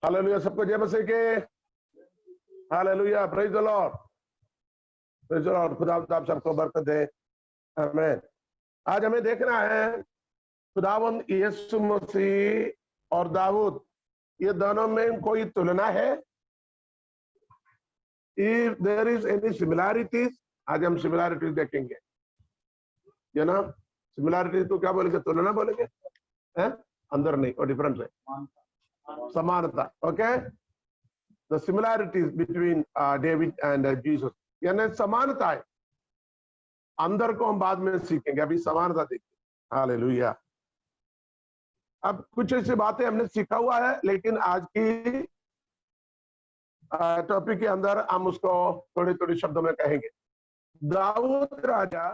Hallelujah, सबको जय मसीह के। Hallelujah, praise the Lord, praise the Lord. खुदा आप सबको बरकत दे, आमीन। आज हमें देखना है खुदावंद यीशु मसीह और दाऊद, ये दोनों में कोई तुलना है? If there is any similarities, आज हम सिमिलैरिटीज देखेंगे। ये ना सिमिलैरिटीज तो क्या बोलेंगे? तुलना बोलेंगे, हैं? अंदर नहीं, और डिफरेंस है, समानता। Okay, the similarities between David and Jesus, यानी समानता है। अंदर को हम बाद में सीखेंगे, अभी समानता देखिए। हालेलुया। अब कुछ ऐसी बातें हमने सीखा हुआ है, लेकिन आज की टॉपिक के अंदर हम उसको थोड़ी थोड़ी शब्दों में कहेंगे। दाऊद राजा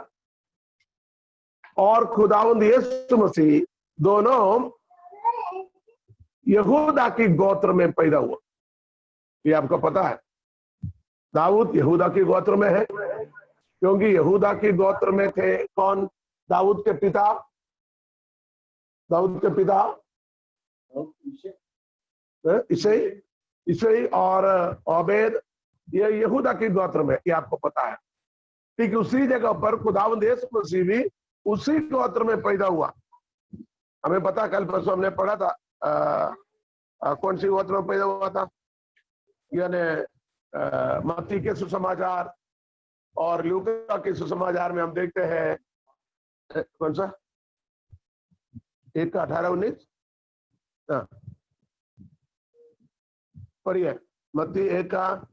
और खुदावंद यीशु मसीह दोनों यहूदा की गोत्र में पैदा हुआ। ये आपको पता है, दाऊद यहूदा की गोत्र में है, क्योंकि यहूदा की गोत्र में थे कौन? दाऊद के पिता, दाऊद के पिता इसई और ओबेद, ये यहूदा की गोत्र में, ये आपको पता है। ठीक उसी जगह पर खुदावंद यीशु मसीह भी उसी गोत्र में पैदा हुआ। हमें पता, कल परसों हमने पढ़ा था कौन सी गोत्र में पैदा हुआ था, यानी मत्ती के सुसमाचार और लूका के सुसमाचार में हम देखते हैं कौन सा 1:18-19 पढ़िए। मत्ती 1 का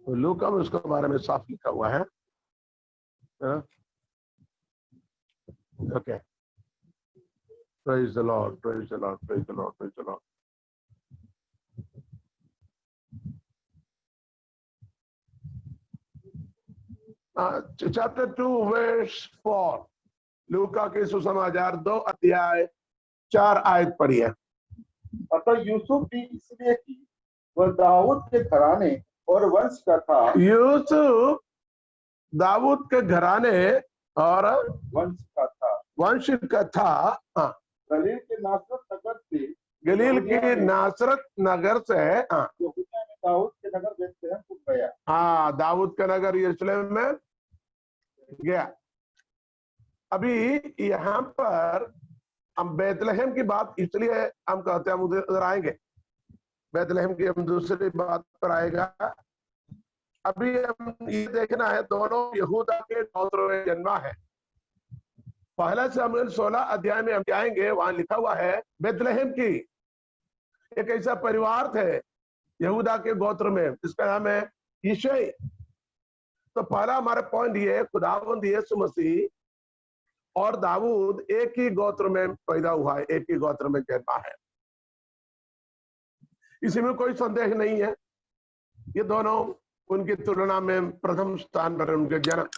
लूका में उसके बारे में साफ लिखा हुआ है। Okay, praise the Lord, praise the Lord, praise the Lord, praise the Lord. Chapter 2 verse 4, लूका के सुसमाचार 2 अध्याय 4 आयत पढ़िए। अतः यूसुफ भी इसलिए कि वह दाऊद के घराने और वंश का था। यूसुफ दाऊद के घराने और वंश का था। गलील के नासरत नगर से, गलील के नासरत नगर से यहूदा में दाऊद के नगर बेतलहम को गया। हाँ, दाऊद का नगर यरूशलेम में गया। अभी यहाँ पर हम बेतलहम की बात इसलिए हम कहते हैं, हम उधर आएंगे, बेतलहम की हम दूसरी बात पर आएगा। अभी हम ये देखना है, दोनों यहूदा के गोत्र में जन्मा है। पहला शमूएल 16 अध्याय में हम जाएंगे, वहां लिखा हुआ है बेतलहम की एक ऐसा परिवार थे यहूदा के गोत्र में, जिसका नाम है यिशै। तो पहला हमारा पॉइंट ये है, खुदावंद यीशु मसीह और दाऊद एक ही गोत्र में पैदा हुआ है, एक ही गोत्र में जन्मा है, इसी में कोई संदेह नहीं है। ये दोनों उनकी तुलना में प्रथम स्थान पर उनके जन्म।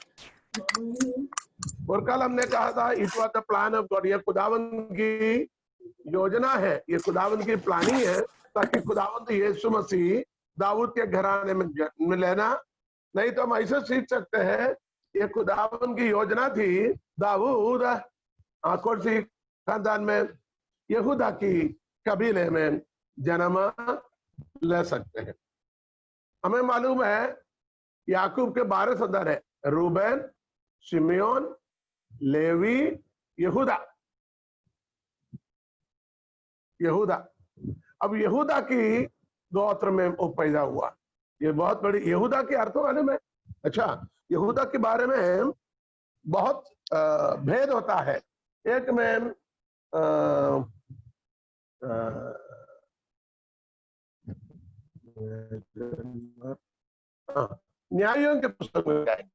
और कल हमने कहा था it was the plan of God, ये खुदावंद की योजना है, ये खुदावंद की प्लानिंग है, ताकि खुदावंद यीशु मसीह दाऊद के घराने में लेना। नहीं तो हम ऐसे सीख सकते हैं, ये खुदावंद की योजना थी, दाऊद कौन सी खानदान में? यहूदा की कबीले में जन्म ले सकते हैं। हमें मालूम है याकूब के 12 संतान है, रूबेन, शिमयोन, लेवी, यहूदा। यहूदा, अब यहूदा की गोत्र में वो पैदा हुआ। ये बहुत बड़ी यहूदा के अर्थ वाले में, अच्छा, यहूदा के बारे में बहुत भेद होता है। एक में न्यायों के पुस्तक में जाएंगे,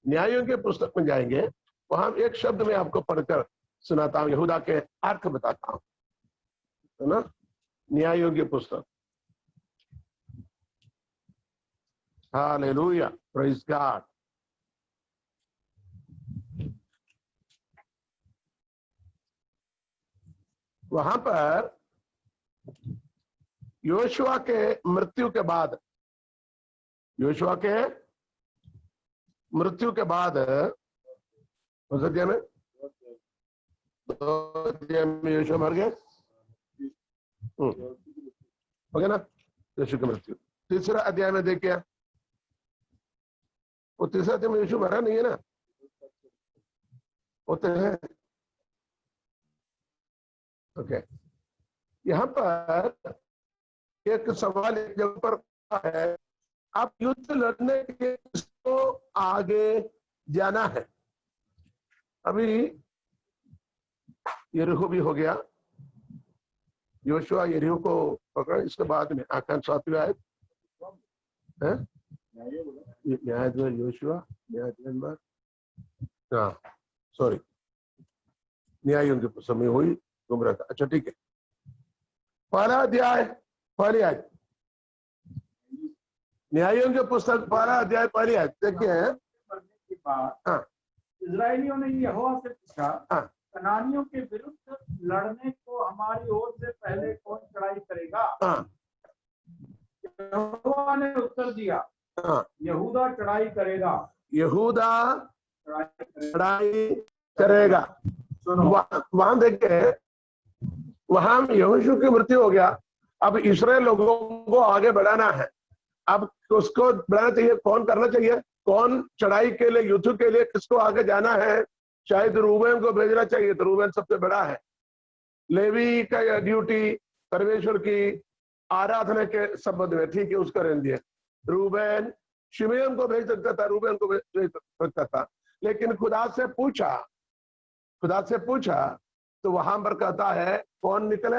न्यायों के पुस्तक में जाएंगे, वहां एक शब्द में आपको पढ़कर सुनाता हूं, यहूदा के अर्थ बताता हूं, है ना। न्यायों की पुस्तक, हालेलुया, प्रेज गॉड। वहां पर योशुआ के मृत्यु के बाद, योशुआ के मृत्यु के बाद में अध्याय में यीशु मर गए, हो गया ना, यीशु की मृत्यु। तीसरा अध्याय में देखिए, वो तीसरा अध्याय में यीशु मरा नहीं है ना, होते हैं। ओके, यहाँ पर एक सवाल एक जगह पर है, आप युद्ध लड़ने के लिए किसको आगे जाना है? अभी यरीहो भी हो गया, योशुआ यरीहो को पकड़ा, इसके बाद में आकांक्ष 7वीं आयत है, न्यायाधिपति योशुआ, न्यायाधिपति, हाँ सॉरी, न्यायों के पुस्तक में हुई गुमराह था। अच्छा ठीक है, पहला अध्याय पहली आयत, न्यायों के पुस्तक पहला अध्याय पहली आयत देखिए। हाँ, इजरायलियों ने यहोवा से पूछा, हाँ, कनानियों के विरुद्ध लड़ने को हमारी ओर से पहले कौन चढ़ाई करेगा? हाँ, यहोवा ने उत्तर दिया, हाँ, यहूदा चढ़ाई करेगा। यहूदा चढ़ाई लड़ाई करेगा। वहां देखे, वहां यहोशू की मृत्यु हो गया, अब इस्राएल लोगों को आगे बढ़ाना है। अब उसको बढ़ाना चाहिए, कौन करना चाहिए, कौन चढ़ाई के लिए, युद्ध के लिए किसको आगे जाना है? शायद रूबेन को भेजना चाहिए, तो रूबेन सबसे बड़ा है। लेवी का ड्यूटी परमेश्वर की आराधना के संबंध में, ठीक है, उसका रहने दिया। रूबेन शिमयोन को भेज सकता था, रूबेन को भेज सकता था, लेकिन खुदा से पूछा तो वहां पर कहता है कौन निकले?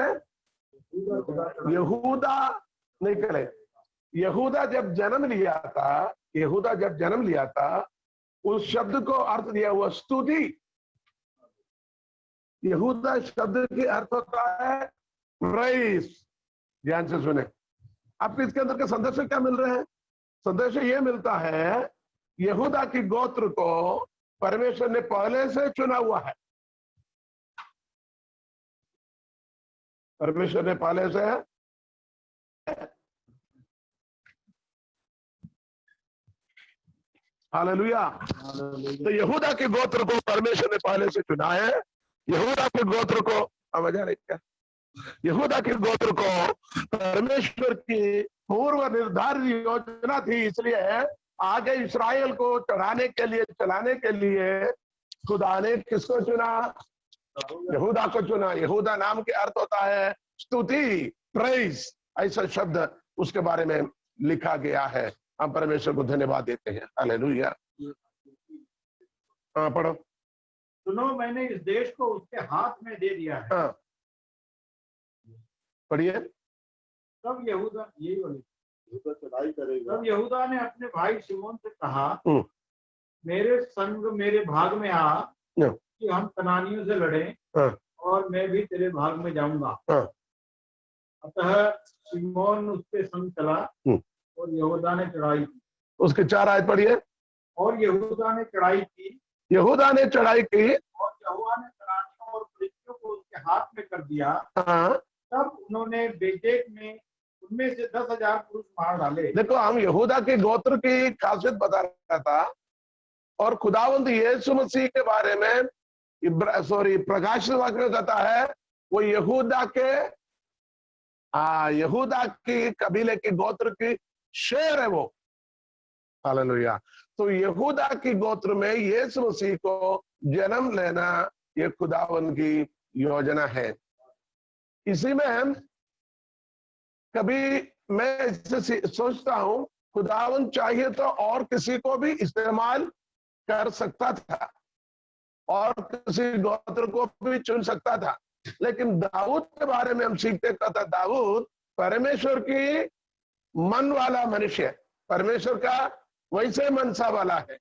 यहूदा निकले। यहूदा जब जन्म लिया था, उस शब्द को अर्थ दिया हुआ स्तुति। यहूदा शब्द की अर्थ होता है प्रेज। ध्यान से सुने, अब इसके अंदर के संदेश क्या मिल रहे हैं? संदेश ये मिलता है, यहूदा की गोत्र को परमेश्वर ने पहले से चुना हुआ है। परमेश्वर ने पहले से हालेलुया। तो यहूदा के गोत्र को परमेश्वर ने पहले से चुना है। यहूदा के गोत्र को आवाज आ रही क्या? यहूदा के गोत्र को परमेश्वर की पूर्व निर्धारित योजना थी, इसलिए आगे इस्राएल को चढ़ाने के लिए, चलाने के लिए खुदा ने किसको चुना? यहूदा को चुना। यहूदा नाम के अर्थ होता है स्तुति, प्रेज, ऐसा शब्द उसके बारे में लिखा गया है। हम परमेश्वर को धन्यवाद देते हैं। हालेलुया। हाँ पढ़ो। सुनो, मैंने इस देश को उसके हाथ में दे दिया है। हाँ पढ़िए। तब यहूदा, यही वाली, चढ़ाई करेगा। तब यहूदा ने अपने भाई शिमोन से कहा, मेरे संग मेरे भाग में आ कि हम कनानियों से लड़ें, और मैं भी तेरे भाग में जाऊंगा। अतः शिमोन उसके संग चला और यहूदा ने चढ़ाई की। उसके 4 आयत पढ़िए। और यहूदा ने चढ़ाई की, यहूदा ने चढ़ाई की, और यहोवा ने कनानियों और फिलिस्तियों को उसके हाथ में कर दिया। हाँ, तब उन्होंने बेजेक में उनमें से 10,000 पुरुष मार डाले। देखो, हम यहूदा के गोत्र की खासियत बता रहा था, और खुदावंद यीशु मसीह के बारे में प्रकाशित वाक्य में कहता है वो यहूदा की कबीले की गोत्र की शेर है वो। हालेलुया। तो यहूदा की गोत्र में यीशु मसीह को जन्म लेना, ये खुदावंद की योजना है। इसी में हम कभी मैं इससे सोचता हूं, खुदावंद चाहिए तो और किसी को भी इस्तेमाल कर सकता था और किसी गोत्र को भी चुन सकता था, लेकिन दाऊद के बारे में हम सीखते था, दाऊद परमेश्वर की मन वाला मनुष्य, परमेश्वर का वैसे मनसा वाला है,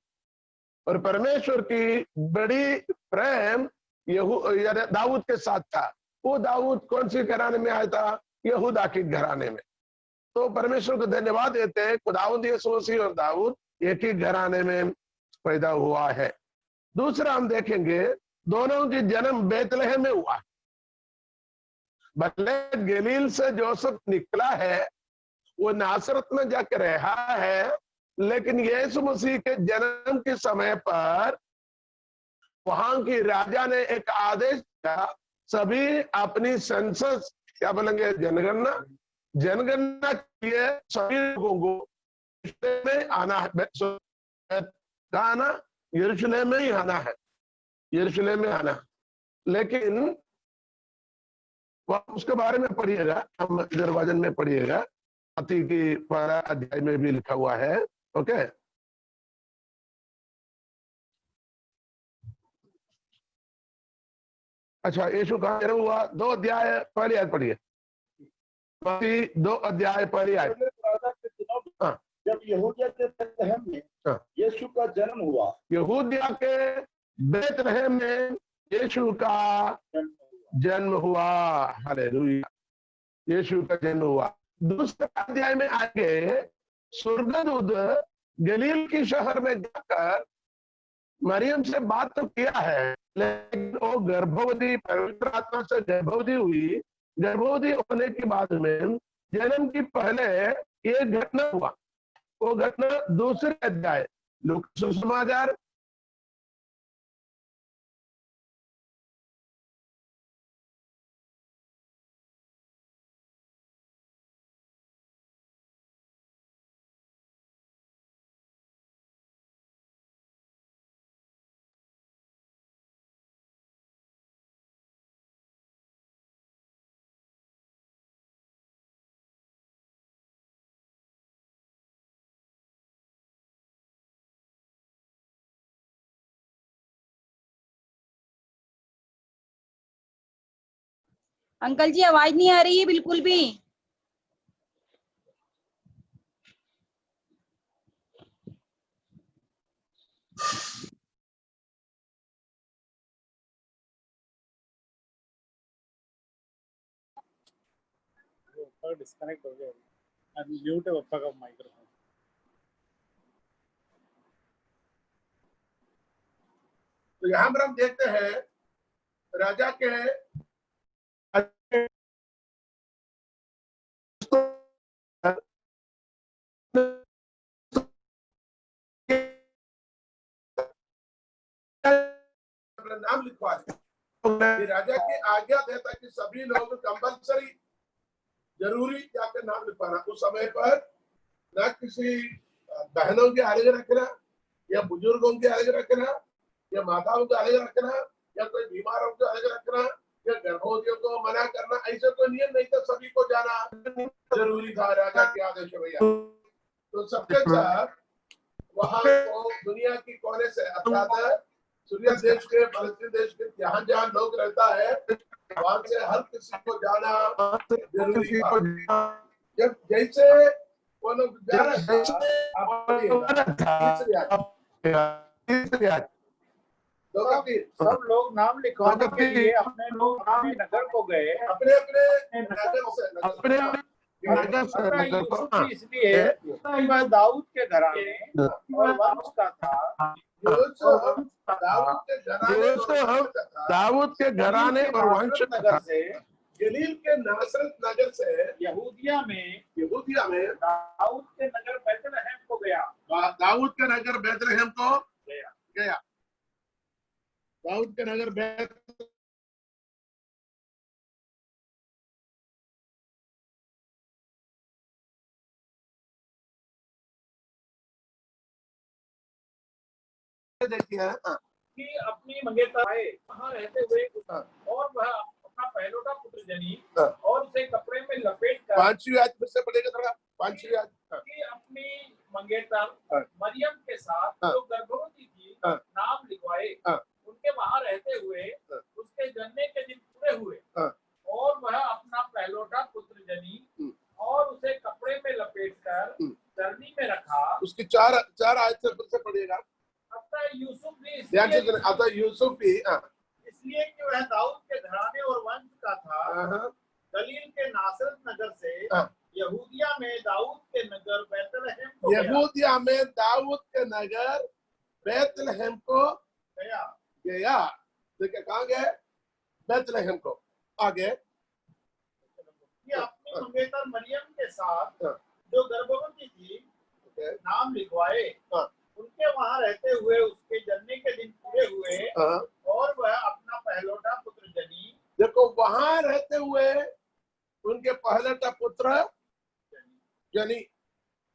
और परमेश्वर की बड़ी प्रेम दाऊद के साथ था। वो दाऊद कौन सी घराने में आया था? यहूदा के घराने में। तो परमेश्वर को धन्यवाद देते हैं, खुदावंद यीशु मसीह और दाऊद एक ही घराने में पैदा हुआ है। दूसरा हम देखेंगे, दोनों की जन्म बेतलहम में हुआ। भले गलील से जोसेफ निकला है, वो नासरत में जाकर रहा है, लेकिन यीशु मसीह के जन्म के समय पर वहां की राजा ने एक आदेश दिया, सभी अपनी सेंसस क्या बोलेंगे, जनगणना के लिए सभी लोगों को यरूशलेम में आना है। कहाँ आना? यरूशलेम में ही आना है, यरूशलेम में आना। लेकिन उसके बारे में पढ़िएगा, हम निर्वाचन में पढ़िएगा, मत्ती की 12 अध्याय में भी लिखा हुआ है। ओके, अच्छा, यीशु कहाँ जन्म हुआ? 2 अध्याय पहली आयत पढ़िए, मत्ती 2 अध्याय पहली आयत। हाँ, जब यहूदिया के बेतलहम में यीशु का जन्म हुआ, यहूदिया के बेतलहम में यीशु का जन्म हुआ। हालेलुया, यीशु का जन्म हुआ। दूसरे अध्याय में आगे स्वर्गदूत गलील की शहर में जाकर मरियम से बात तो किया है, लेकिन वो गर्भवती, पवित्र आत्मा से गर्भवती हुई। गर्भवती होने के बाद में जन्म की पहले ये घटना हुआ। वो घटना दूसरे अध्याय लूका सुसमाचार अंकल जी आवाज नहीं आ रही है बिल्कुल भी। डिस्कनेक्ट हो गया, म्यूट है पप्पा का माइक्रोफोन। तो यहाँ पर हम देखते हैं राजा के नाम लिखवा दिया। राजा की आज्ञा देता कि सभी लोग कंपल्सरी जरूरी जाकर नाम लिखवाना। उस समय पर न किसी बहनों के अलग रखना, या बुजुर्गों के अलग रखना, या माताओं को अलग रखना, या कोई बीमारों को अलग रखना, या गर्भवतियों को मना करना, ऐसे कोई नियम नहीं था। सभी को जाना जरूरी था, राजा के आदेश भैया। तो सबके साथ वहां को दुनिया की कोने से, अर्थात सूर्य देश के, फलस्तीन देश के, जहाँ जहाँ लोग रहता है वहां से हर किसी को जाना जरूरी था। जब जैसे वो लोग जा रहे सब लोग नाम लिखवाने के लिए अपने लोग अपने नगर को गए, अपने अपने नगर से इसलिए वह दाऊद के घराने और वंश का था। दाऊद के घराने और वंश नगर से, गलील के नासरत नगर से, यहूदिया में दाऊद के नगर बैतलहम को गया। दाऊद के नगर बैतलहम को गया। दाऊद के नगर देखिए कि अपनी मंगेतर आए, वहाँ रहते हुए और वह अपना पहलौठा पुत्र जनी और उसे कपड़े में लपेट कर, 5वीं आयत फिर से पढ़ेगा थोड़ा, 5वीं आयत, कि अपनी मंगेतर मरियम के साथ जो गर्भवती थी नाम लिखवाए। उनके वहां रहते हुए उसके जन्मे के दिन पूरे हुए और वह अपना पहलौठा पुत्र जनी और उसे कपड़े में लपेट कर चरनी में रखा। उसकी 4 आयत से फिर से पढ़िएगा। यूसुफ भी यूसुफ भी इसलिए कि वह दाऊद के घराने और वंश का था। गलील के नासरत नगर से यहूदिया में दाऊद के नगर बैतलहम को गया। यहूदिया में दाऊद के नगर बैतलहम को गया। देखिए कहाँ गए? बैतलहम को। आगे अपनी मंगेतर मरियम के साथ जो गर्भवती थी नाम लिखवाए। उनके वहां रहते हुए उसके जन्मे के दिन पूरे हुए हाँ, और वह अपना पहलौठा पुत्र जनी देखो वहां रहते हुए उनके पहले पुत्र जनी,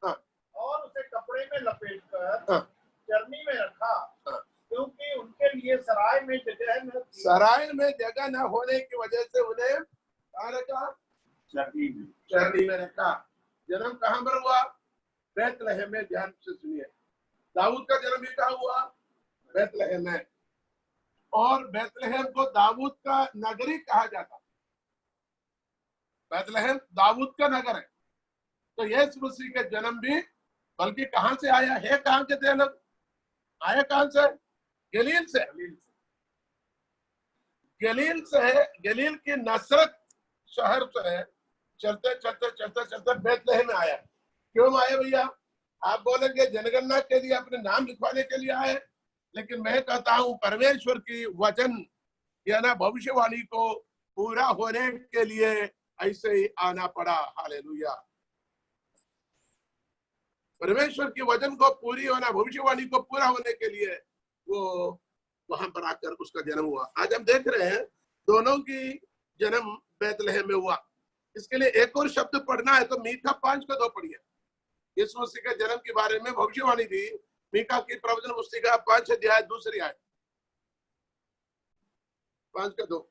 हाँ, और उसे कपड़े में लपेटकर हाँ, चरनी में रखा, हाँ। क्योंकि उनके लिए सराय में जगह न थी। सराय में जगह न होने की वजह से उन्हें कहाँ रखा? चरनी में रखा। जन्म कहाँ पर हुआ? बैतलहम में। ध्यान से सुनिए, दाऊद का जन्म भी कहाँ हुआ? बैतलहम में। और बैतलहम को दाऊद का नगरी कहा जाता। बैतलहम दाऊद का नगर है। तो यीशु मसीह का जन्म भी बल्कि कहां से आया है? कहां के थे लोग? आया कहां से? गलील से। गलील से, गलील की नसरत शहर से चलते चलते चलते चलते बैतलहम में आया। क्यों आए भैया? आप बोलेंगे जनगणना के लिए, अपने नाम लिखवाने के लिए आए, लेकिन मैं कहता हूं परमेश्वर की वचन या ना भविष्यवाणी को पूरा होने के लिए ऐसे ही आना पड़ा। हालेलुया। परमेश्वर की वचन को पूरी होना, भविष्यवाणी को पूरा होने के लिए वो वहां पर आकर उसका जन्म हुआ। आज हम देख रहे हैं दोनों की जन्म बैतलहम में हुआ। इसके लिए एक और शब्द पढ़ना है तो मीका 5:2 पढ़िए। यीशु मसीह के जन्म के बारे में भविष्यवाणी थी मीका की प्रवचन पुस्तिका 5 अध्याय 2 आयत। 5:2।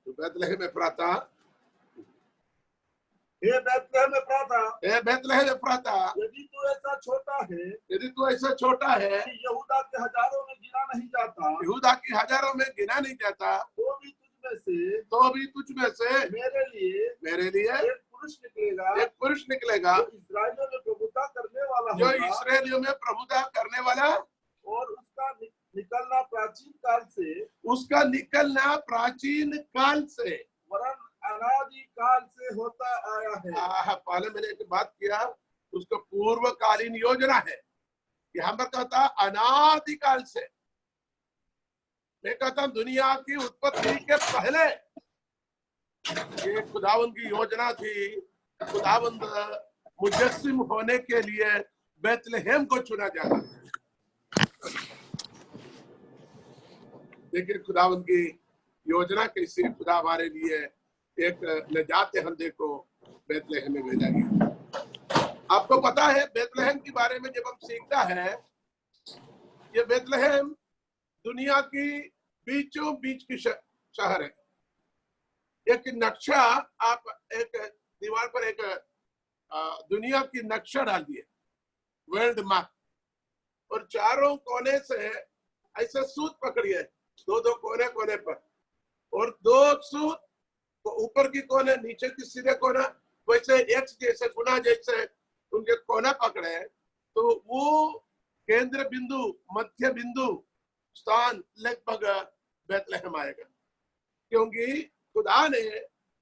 तो बैतलहम एफ्राता, हे बैतलहम एफ्राता, हे बैतलहम एफ्राता, यदि तू ऐसा छोटा है, यदि तू ऐसा छोटा है कि यहूदा के हजारों में गिना नहीं जाता, यहूदा की हजारों में गिना नहीं जाता, तो भी तुझ में से मेरे लिए एक पुरुष निकलेगा, एक पुरुष निकलेगा जो इस्राएलियों में प्रभुता करने वाला जो होगा, इस्राएलियों में प्रभुता करने वाला, और उसका निकलना प्राचीन काल से, उसका निकलना प्राचीन काल से वरन अनादि काल से होता आया है। पहले मैंने एक बात किया, उसका पूर्वकालीन योजना है। यहाँ पर कहता अनादिकाल से। मैं कहता हूं दुनिया की उत्पत्ति के पहले ये खुदावंद की योजना थी। खुदावंद मुजस्सिम होने के लिए बैतलहम को चुना जाता। देखिए खुदावंद की योजना कैसी। खुदा हमारे लिए एक नजात हंदे को बैतलहम में भेजा गया। आपको पता है बैतलहम के बारे में जब हम सीखता है, ये बैतलहम दुनिया की बीचों बीच की शहर है। एक नक्शा, आप एक दीवार पर एक दुनिया की नक्शा डाल दिए, वर्ल्ड मैप, और चारों कोने से ऐसे सूत पकड़िए, दो कोने कोने पर, और 2 सूत ऊपर की कोने, नीचे की सीधे कोना, वैसे एक्स जैसे गुना जैसे उनके कोना पकड़े, तो वो केंद्र बिंदु, मध्य बिंदु स्थान लगभग बैतलहम आएगा। क्योंकि खुदा ने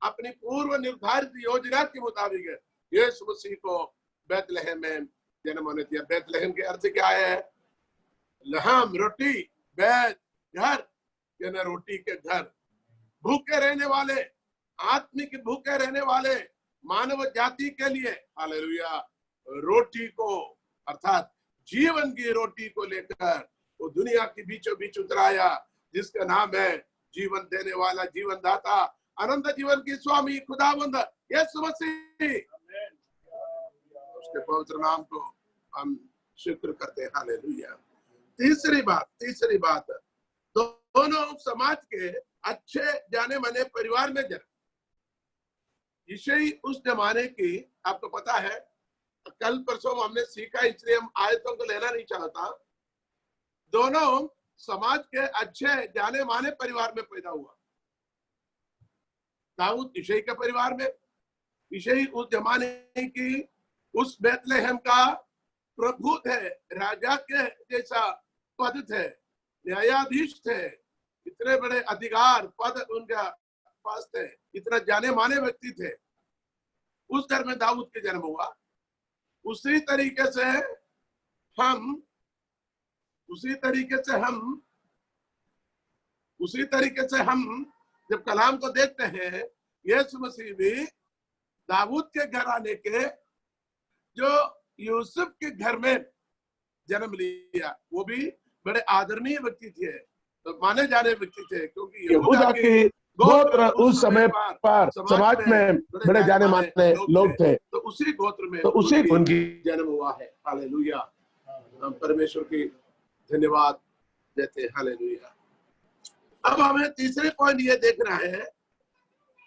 अपनी पूर्व निर्धारित योजना के मुताबिक यीशु मसीह को बैतलहम में जन्म होने दिया। बैतलहम के अर्थ क्या है? लहम, रोटी, बैत, घर, यानी रोटी के घर। भूखे रहने वाले, आत्मिक भूखे रहने वाले मानव जाति के लिए, हालेलुया, रोटी को अर्थात जीवन की रोटी को लेकर वो दुनिया के बीचों बीच उतराया, जिसका नाम है जीवन देने वाला, जीवन दाता, अनंत जीवन की स्वामी खुदावंद यीशु मसीह। उसके पवित्र नाम को हम शुक्र करते हैं। हालेलुया। तीसरी बात, दोनों समाज के अच्छे जाने माने परिवार में जन्म। यीशु उस जमाने की, आपको पता है, कल परसों हमने सीखा, इसलिए हम आयतों को लेना नहीं चाहता। दोनों समाज के अच्छे जाने माने परिवार में पैदा हुआ। दाऊद यिशै के परिवार में। यिशै उस जमाने की, उस बैतलहम का प्रभु थे, राजा के जैसा पद थे, न्यायाधीश थे, इतने बड़े अधिकार पद उनका पास थे, इतना जाने माने व्यक्ति थे। उस घर में दाऊद के जन्म हुआ। उसी तरीके से हम जब कलाम को देखते हैं, यीशु मसीह भी दाऊद के घराने के जो यूसुफ के घर में जन्म लिया। वो भी बड़े आदरणीय व्यक्ति थे, तो माने जाने व्यक्ति थे, क्योंकि यहूदा के गोत्र उस समय पर समाज में बड़े जाने माने लोग थे। तो उसी गोत्र में उसी उनकी जन्म हुआ है। हालेलुया। हम परमेश्वर की धन्यवाद देते हैं। हालेलुया। अब हमें तीसरे पॉइंट ये देखना है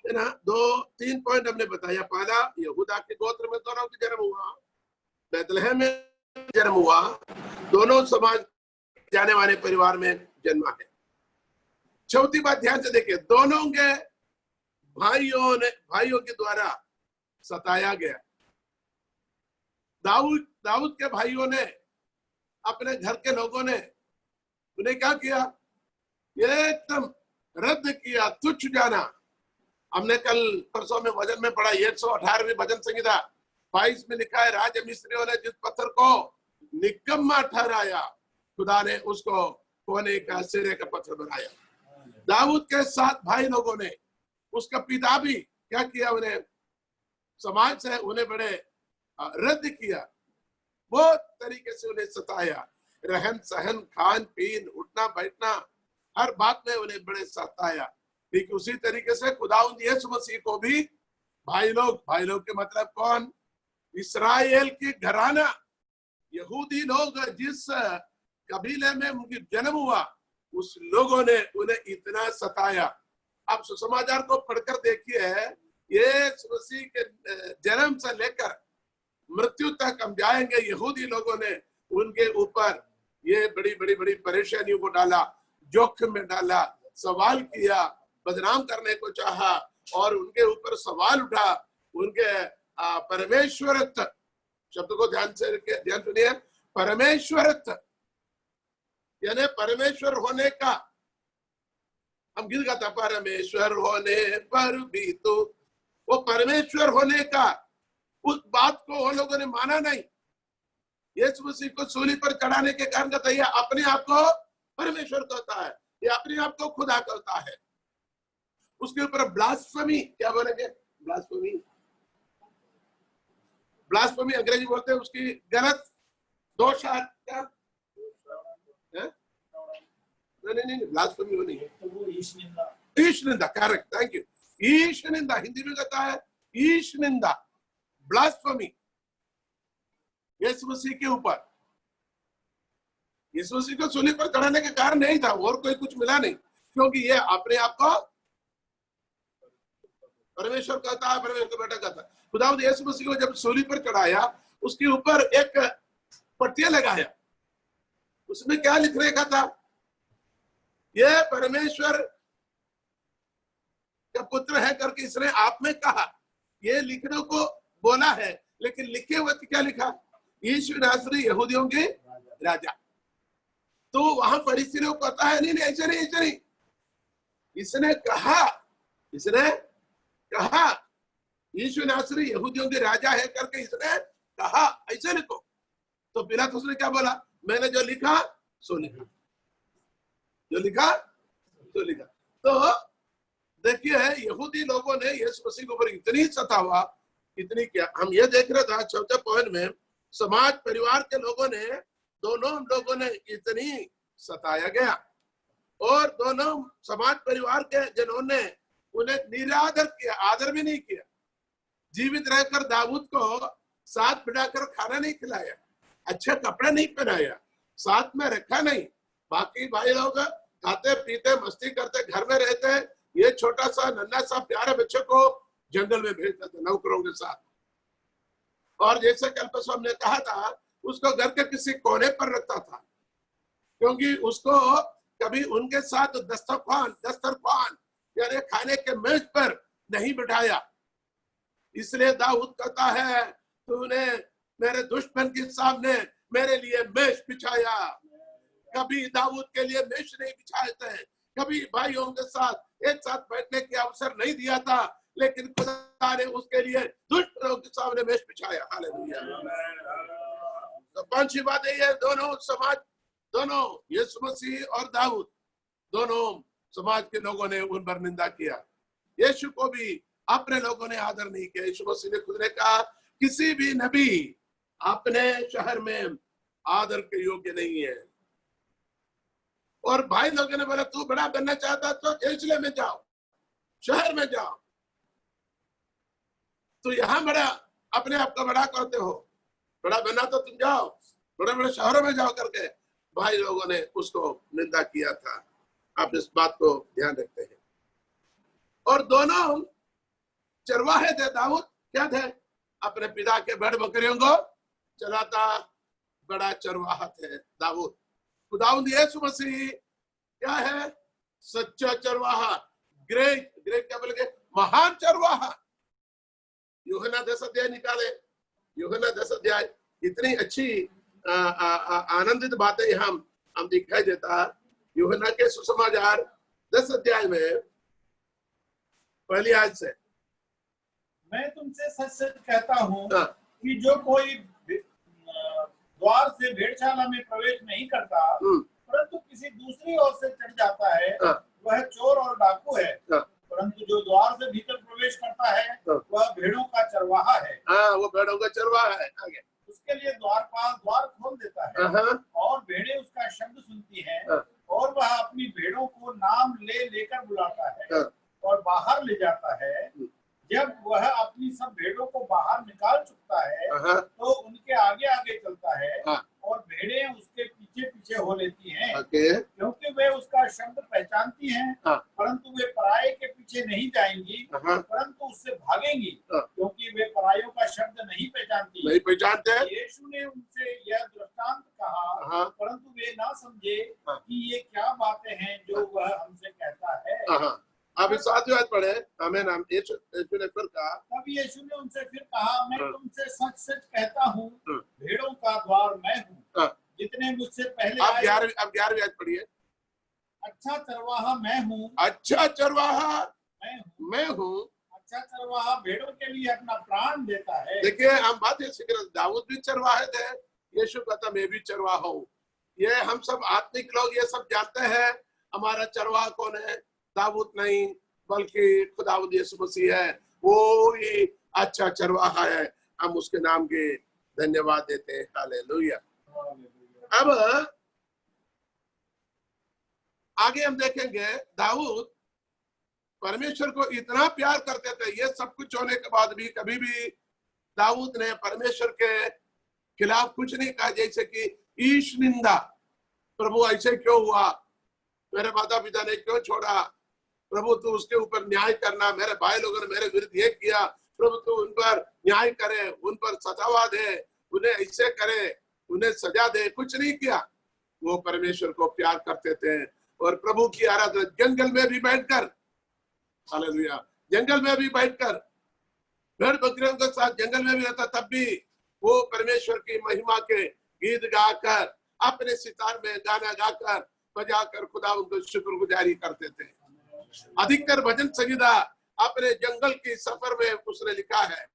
ना, 2-3 पॉइंट हमने बताया। पहला, यहूदा के गोत्र में दोनों का जन्म हुआ, बैतलहम में जन्म हुआ, दोनों समाज जाने वाले परिवार में जन्मा है। चौथी बात ध्यान से देखिए, दोनों के भाइयों के द्वारा सताया गया। दाऊद के भाइयों ने, अपने घर के लोगों ने उन्हें क्या किया? एकदम रद्द किया, तुच्छ जाना। हमने कल परसों में वजन में पढ़ा, 118वीं भजन संहिता 22 में लिखा है, राज मिस्त्रियों ने जिस पत्थर को निकम्मा ठहराया, खुदा ने उसको कोने का सिरे का पत्थर बनाया। दाऊद के 7 भाई लोगों ने, उसका पिता भी क्या किया? उन्हें समाज से उन्हें बड़े रद्द किया, वो तरीके से उन्हें सताया। रहन सहन, खान पीन, उठना बैठना, हर बात में उन्हें बड़े सताया। ठीक उसी तरीके से खुदावंद यीशु मसीह को भी भाई लोग के मतलब कौन? इस्राएल की घराना, यहूदी लोग, जिस कबीले में उनकी जन्म हुआ, उस लोगों ने उन्हें इतना सताया। आप सुसमाचार को पढ़कर देखिए, यीशु मसीह के जन्म से लेकर मृत्यु तक हम जाएंगे, यहूदी लोगों ने उनके ऊपर ये बड़ी परेशानियों को डाला, जोखिम में डाला, सवाल किया, बदनाम करने को चाहा, और उनके ऊपर सवाल उठा। उनके परमेश्वरत्व शब्द को ध्यान सुनिए, परमेश्वरत्व यानी परमेश्वर होने का। हम गीत गाता, परमेश्वर होने पर भी तो, वो परमेश्वर होने का, उस बात को उन लोगों ने माना नहीं। यीशु मसीह को सूली पर चढ़ाने के कारण कहता है अपने आप को परमेश्वर कहता है, ये अपने आप को खुदा कहता है। उसके ऊपर ब्लास्फेमी, क्या बोलेंगे? ब्लास्फेमी अंग्रेजी बोलते हैं, उसकी गलत दोष क्या? नहीं, ब्लास्फेमी वो नहीं है, ईश निंदा। Correct, thank you. ईश निंदा हिंदी में कहता है, ईश निंदा, ब्लास्फेमी यीशु मसीह के ऊपर। यीशु मसीह को सूली पर चढ़ाने के कारण नहीं था, और कोई कुछ मिला नहीं, क्योंकि ये अपने आप को परमेश्वर कहता है, परमेश्वर का बेटा कहता है। खुदावंद यीशु मसीह को जब सूली पर चढ़ाया, उसके ऊपर एक पट्टियां लगाया, उसमें क्या लिखने का था? ये परमेश्वर का पुत्र है करके इसने आप में कहा। ये लिखने को बोला है, लेकिन लिखे हुए क्या लिखा? यीशु नासरी, यहूदियों के राजा। तो वहां फरीसियों को पता है, नहीं ऐसे नहीं, इसने कहा यीशु नासरी यहूदियों के राजा है करके इसने कहा, ऐसे लिखो। तो पिलातुस ने क्या बोला? मैंने जो लिखा सो लिखा, जो लिखा तो लिखा। तो देखिए, यहूदी लोगों ने यीशु मसीह के ऊपर इतनी सतावा, इतनी क्या। हम ये देख रहे था चौथे पॉइंट में, समाज परिवार के लोगों ने, दोनों लोगों ने इतनी सताया गया, और दोनों समाज परिवार के जिन्होंने उन्हें निरादर किया, आदर भी नहीं किया। जीवित रहकर दाऊद को साथ बिठाकर खाना नहीं खिलाया, अच्छे कपड़े नहीं पहनाया, साथ में रखा नहीं। बाकी भाई लोग खाते पीते मस्ती करते घर में रहते, ये छोटा सा नन्हा सा प्यारे बच्चे को जंगल में भेज देते नौकरों के साथ। और जैसे कल परसों हमने कहा था, उसको घर के किसी कोने पर रखता था, क्योंकि उसको कभी उनके साथ दस्तरखान यानी खाने के मेज पर नहीं बिठाया। इसलिए दाऊद कहता है, तूने मेरे दुश्मन के सामने मेरे लिए मेज बिछाया। कभी दाऊद के लिए मेज नहीं बिछाए थे, कभी भाइयों के साथ एक साथ बैठने के अवसर नहीं दिया था, लेकिन खुदा ने उसके लिए दुश्मनों के सामने मेज बिछाया। हालेलुया। तो पांचवी बात है, दोनों समाज, दोनों यीशु मसीह और दाऊद, दोनों समाज के लोगों ने उन पर निंदा किया। यीशु को भी अपने लोगों ने आदर नहीं किया। यीशु मसीह ने खुद ने कहा, किसी भी नबी अपने शहर में आदर के योग्य नहीं है। और भाई लोगों ने बोला तू बड़ा बनना चाहता तो यरूशलेम में जाओ, शहर में जाओ, तो यहां बड़ा अपने आप को बड़ा करते हो, बड़ा बनना तो तुम जाओ बड़े बड़े शहरों में जाओ करके भाई लोगों ने उसको निंदा किया था। आप इस बात को ध्यान रखते हैं। और दोनों चरवाहे थे। दाऊद क्या थे? अपने पिता के भेड़ बकरियों को चलाता बड़ा चरवाहा थे दाऊद। खुदावंद यीशु मसीह क्या है? सच्चा चरवाहा, ग्रेट ग्रेट क्या बोलेंगे? महान चरवाहा। यूहन्ना 10 अध्याय निकाले, यूहन्ना 10 अध्याय इतनी अच्छी आनंदित बातें हम दिखाई देता। यूहन्ना के सुसमाचार 10 अध्याय में पहली आयत से, मैं तुमसे सच सच कहता हूँ कि जो कोई द्वार से भेड़शाला में प्रवेश नहीं करता परंतु किसी दूसरी ओर से चढ़ जाता है वह चोर और डाकू है। परंतु जो द्वार से भीतर प्रवेश करता है वह भेड़ों का चरवाहा है। वो भेड़ों का चरवाहा है। आगे उसके लिए द्वारपाल द्वार खोल देता है और भेड़ें उसका शब्द सुनती हैं और वह अपनी भेड़ों को नाम लेकर बुलाता है और बाहर ले जाता है। जब वह अपनी सब भेड़ों को बाहर निकाल चुकता है तो उनके आगे आगे चलता है और भेड़ें उसके पीछे पीछे हो लेती हैं क्योंकि वे उसका शब्द पहचानती हैं। परंतु वे पराये के पीछे नहीं जाएंगी परंतु उससे भागेंगी क्योंकि वे परायों का शब्द नहीं पहचानते। यीशु ने उनसे यह दृष्टांत कहा परंतु वे ना समझे कि ये क्या बातें हैं जो वह हमसे कहता है। अब इस सातवीं पढ़े, हमें नाम यीशु ने फिर कहा, तब यीशु ने उनसे फिर कहा, मैं तुमसे सच सच कहता हूँ भेड़ों का द्वार मैं हूँ। जितने मुझसे पहले अब 11वीं आयत पढ़िए। अच्छा चरवाहा मैं हूँ, अच्छा चरवाहा मैं हूँ। अच्छा चरवाहा भेड़ों के लिए अपना प्राण देता है। देखिए हम बात ये सीख रहे, दाऊद भी चरवाहे थे, यीशु कहता मैं भी चरवाहा हूँ। ये हम सब आत्मिक लोग ये सब जानते हैं हमारा चरवाहा कौन है। दाऊद नहीं बल्कि खुदावंद यीशु मसीह है, वो ही अच्छा चरवाहा है। हम उसके नाम के धन्यवाद देते हैं। हालेलुया। अब आगे हम देखेंगे दाऊद परमेश्वर को इतना प्यार करते थे, ये सब कुछ होने के बाद भी कभी भी दाऊद ने परमेश्वर के खिलाफ कुछ नहीं कहा। जैसे कि ईश निंदा, प्रभु ऐसे क्यों हुआ, मेरे माता पिता ने क्यों छोड़ा, प्रभु तू उसके ऊपर न्याय करना, मेरे भाई लोगों ने मेरे विरुद्ध ये किया, प्रभु तू उन पर न्याय करे, उन पर सजावा दे, उन्हें ऐसे करे, उन्हें सजा दे। कुछ नहीं किया। वो परमेश्वर को प्यार करते थे और प्रभु की आराधना जंगल में भी बैठकर, हालेलुया, जंगल में भी बैठकर भेड़ बकरियों के साथ जंगल में भी रहता, तब भी वो परमेश्वर की महिमा के गीत गाकर अपने सितार में गाना गाकर बजाकर खुदा उनको शुक्रगुजारी करते थे। अधिकतर भजन संगीता अपने जंगल की सफर में उसने लिखा है।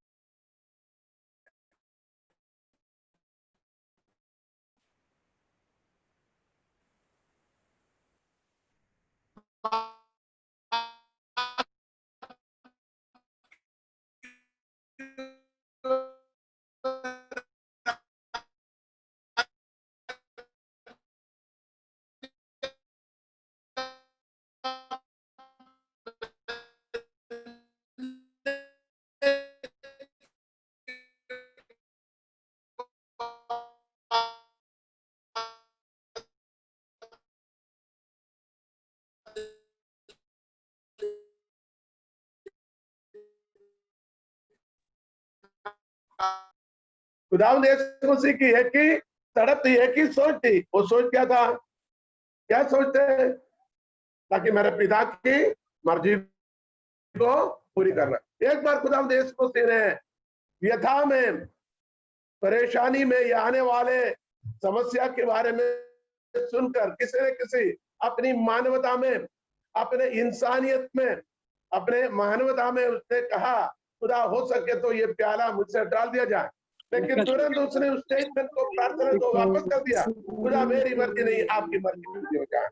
खुदावंद यीशु मसीह की एक ही तड़प थी, एक ही सोच थी। वो सोच क्या था? क्या सोचते हैं? ताकि मेरे पिता की मर्जी को पूरी करना। एक बार खुदावंद यीशु मसीह ने व्यथा में, परेशानी में या आने वाले समस्या के बारे में सुनकर किसी न किसी अपनी मानवता में, अपने इंसानियत में, अपने मानवता में उसने कहा खुदा हो सके तो ये प्याला मुझसे डाल दिया जाए। लेकिन तुरंत उसने उस स्टेटमेंट को, प्रार्थना को वापस कर दिया, खुदा मेरी मर्जी नहीं आपकी मर्जी हो जाए,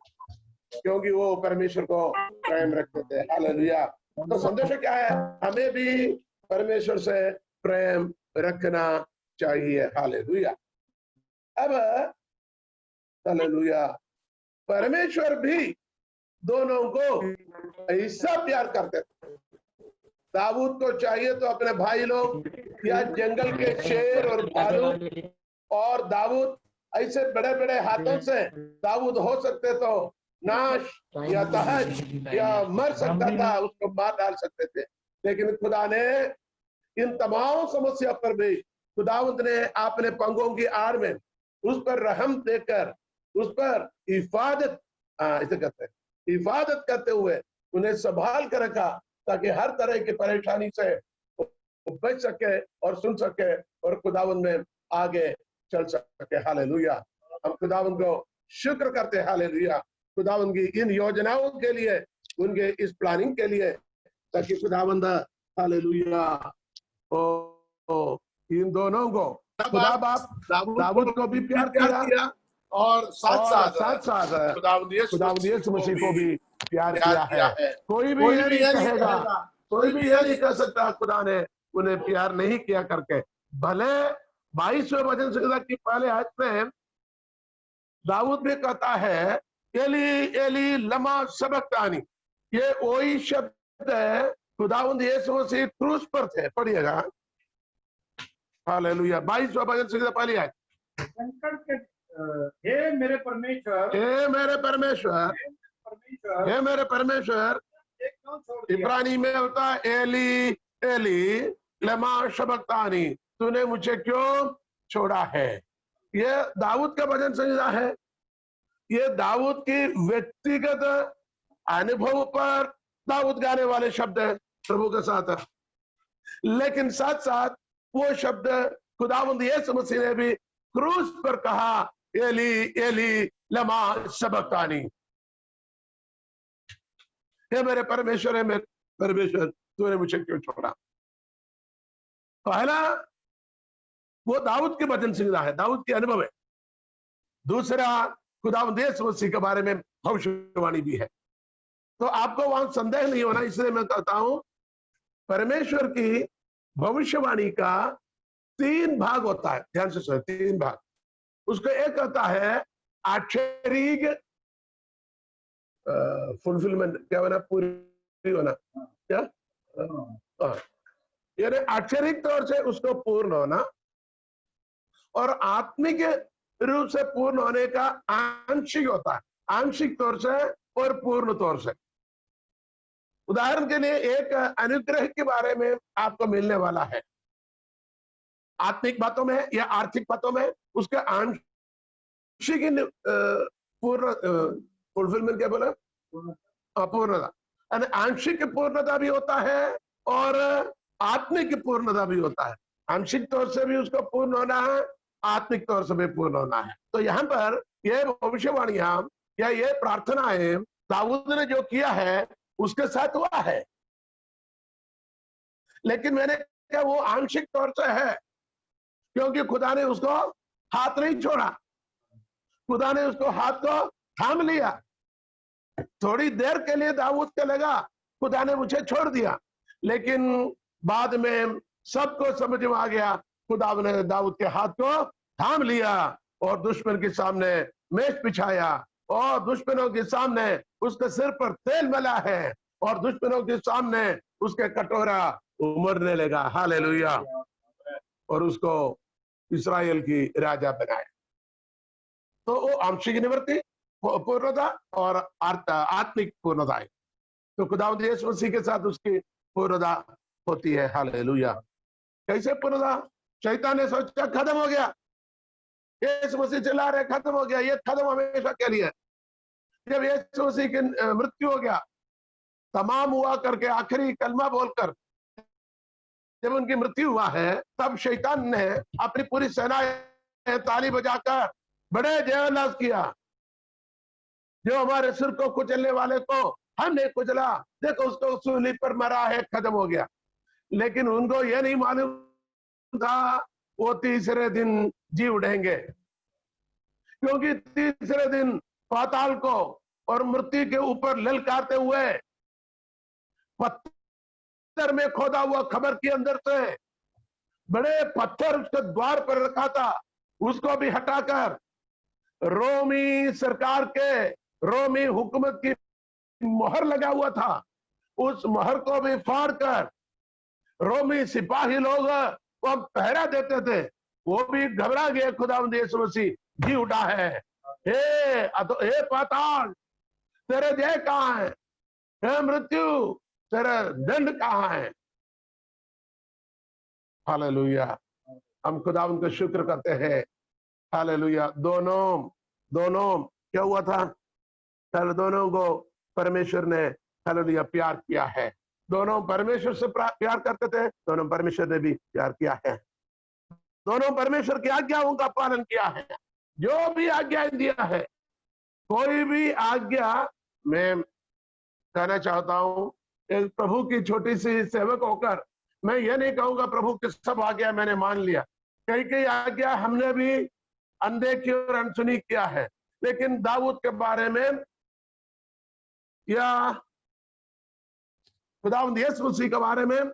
क्योंकि वो परमेश्वर को प्रेम रखते थे। हालेलुया। तो संदेश क्या है? हमें भी परमेश्वर से प्रेम रखना चाहिए। हालेलुया। अब हालेलुया, परमेश्वर भी दोनों को ऐसा प्यार करते थे। दाऊद को चाहिए तो अपने भाई लोग या जंगल के शेर और भालू, और दाऊद ऐसे बड़े बड़े हाथों से दाऊद हो सकते तो नाश या तहस या मर सकता था, उसको मार डाल सकते थे। लेकिन खुदा ने इन तमाम समस्या पर भी खुदावंत ने अपने पंगों की आड़ में उस पर रहम देकर उस पर हिफाजत इसे कहते हैं हिफाजत करते हुए उन्हें संभाल कर रखा, ताकि हर तरह की परेशानी से बच सके और सुन सके और खुदावंत में आगे चल सके। हालेलुया। हम खुदावंत को शुक्र करते हैं। हालेलुया। खुदावंत की इन योजनाओं के लिए, उनके इस प्लानिंग के लिए, ताकि खुदावंत हालेलुया इन दोनों को, खुदा बाप दाऊद को भी प्यार किया और साथ साथ खुदावंद यीशु मसीह को भी प्यार किया है। कोई भी ये नहीं कहेगा, कोई भी ये नहीं कह सकता खुदा ने उन्हें प्यार नहीं किया करके। भले 22वें वचन संहिता की पहले आयत में दाऊद भी कहता है एली एली लमा सबक्तानी, ये वही शब्द है खुदावंद यीशु मसीह क्रूस पर थे। पढ़िएगा हालेलुया 22वां वचन संहिता पहली आयत। संकट के हे मेरे परमेश्वर, हे मेरे परमेश्वर, हे मेरे परमेश्वर, क्यों छोड़ दिया? इब्रानी में होता है एली एली लमा शबक्तानी, तूने मुझे क्यों छोड़ा है। ये दाऊद का भजन संहिता है। ये दाऊद की व्यक्तिगत अनुभव पर दाऊद गाने वाले शब्द है प्रभु के साथ, लेकिन साथ साथ वो शब्द खुदावंद यीशु मसीह ने भी क्रूस पर कहा एली एली लमा सबक्तानी, हे मेरे परमेश्वर, हे मेरे परमेश्वर, तूने मुझे क्यों छोड़ा। पहला वो दाऊद के भजन संहिता है, दाऊद के अनुभव है। दूसरा खुदावंद यीशु मसीह के बारे में भविष्यवाणी भी है। तो आपको वहां संदेह नहीं होना, इसलिए मैं कहता हूं परमेश्वर की भविष्यवाणी का 3 भाग होता है। ध्यान से सुनो, 3 भाग। उसको एक कहता है आक्षरिक फुलफिलमेंट, क्या होना, पूरी होना, क्या यानी आक्षरिक तौर से उसको पूर्ण होना, और आत्मिक रूप से पूर्ण होने का आंशिक होता है, आंशिक तौर से और पूर्ण तौर से। उदाहरण के लिए एक अनुग्रह के बारे में आपको मिलने वाला है, आत्मिक बातों में या आर्थिक बातों में उसका आंशिक पूर्ण फुलफिलमेंट, क्या बोला, पूर्णता। आंशिक पूर्णता भी होता है और आत्मिक पूर्णता भी होता है। आंशिक तौर से भी उसको पूर्ण होना है, आत्मिक तौर से भी पूर्ण होना है। तो यहाँ पर यह भविष्यवाणियां या ये प्रार्थनाएं दाऊद ने जो किया है उसके साथ हुआ है, लेकिन मैंने कहा वो आंशिक तौर से है, क्योंकि खुदा ने उसको हाथ नहीं छोड़ा, खुदा ने उसको हाथ को थाम लिया। थोड़ी देर के लिए दाऊद को लगा खुदा ने मुझे छोड़ दिया, लेकिन बाद में सबको समझ में आ गया खुदा ने दाऊद के हाथ को थाम लिया और दुश्मन के सामने मेज बिछाया और दुश्मनों के सामने उसके सिर पर तेल मला है और दुश्मनों के सामने उसके कटोरा उमड़ने लगा। हालेलुया। और उसको इस्राएल की राजा बनाया। तो वो आंशिक निवृत्ति, पूर्णता और आत्मिक पूर्णता है। तो खुदावंद यीशु मसीह के साथ उसकी पूर्णता होती है। हालेलुया। कैसे पूर्णता? शैतान ने सोचा खत्म हो गया, यीशु मसीह चला रहे, खत्म हो गया, ये खत्म हमेशा के लिए। जब यीशु मसीह की मृत्यु हो गया, तमाम हुआ करके आखिरी कलमा बोलकर जब उनकी मृत्यु हुआ है, तब शैतान ने अपनी पूरी सेना ताली बजाकर बड़े जयलाभ किया, जो हमारे सिर को कुचलने वाले को हमने कुचला, देखो उसको सूली पर मरा है, खत्म हो गया। लेकिन उनको यह नहीं मालूम था वो तीसरे दिन जी उठेंगे, क्योंकि तीसरे दिन पाताल को और मृत्यु के ऊपर ललकारते हुए पत्थर में खोदा हुआ खबर के अंदर से बड़े पत्थर उसके द्वार पर रखा था, उसको भी हटाकर रोमी सरकार के, रोमी हुकूमत की मोहर लगा हुआ था, उस मोहर को भी फाड़कर रोमी सिपाही लोग वो पहरा देते थे, वो भी घबरा गए। खुदावंद यीशु मसीह जी उठा है। हे पाताल तेरे जय कहां है? हे मृत्यु तेरा दंड कहां है? हालेलुया। हम खुदावंद का शुक्र करते हैं। हालेलुया। दोनों क्या हुआ था? पहले दोनों को परमेश्वर ने हालेलुया प्यार किया है। दोनों परमेश्वर से प्यार करते थे, दोनों परमेश्वर ने भी प्यार किया है। दोनों परमेश्वर की आज्ञाओं का पालन किया है। जो भी आज्ञा दिया है, कोई भी आज्ञा, मैं कहना चाहता हूं एक प्रभु की छोटी सी सेवक होकर मैं ये नहीं कहूंगा प्रभु की सब आज्ञा मैंने मान लिया। कई आज्ञा हमने भी अनदेखी और अनसुनी किया है। लेकिन दाऊद के बारे में या खुदावंद यीशु मसीह के बारे में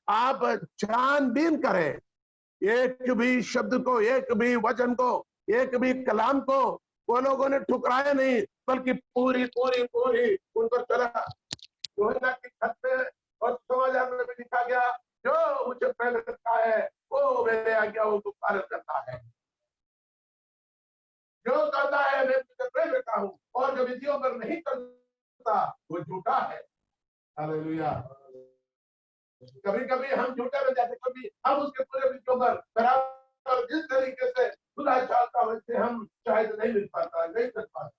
आप छानबीन करें, एक भी शब्द को, एक भी वचन को, एक भी कलाम को वो लोगों ने ठुकराया नहीं, बल्कि पूरी पूरी पूरी उन पर चला। योना की छत पे और समाचार में भी लिखा गया, जो मुझे पहले करता है वो मेरे आज्ञाओं को पालन करता है। जो करता है मैं तुझे प्रेम करता हूँ, और जो विधियों पर नहीं करता वो झूठा है। हालेलुया। कभी कभी हम झूठे बन जाते, कभी हम उसके पूरे विधियों पर बराबर जिस तरीके से खुदा चाहता वैसे हम शायद नहीं मिल पाता, नहीं कर पाता।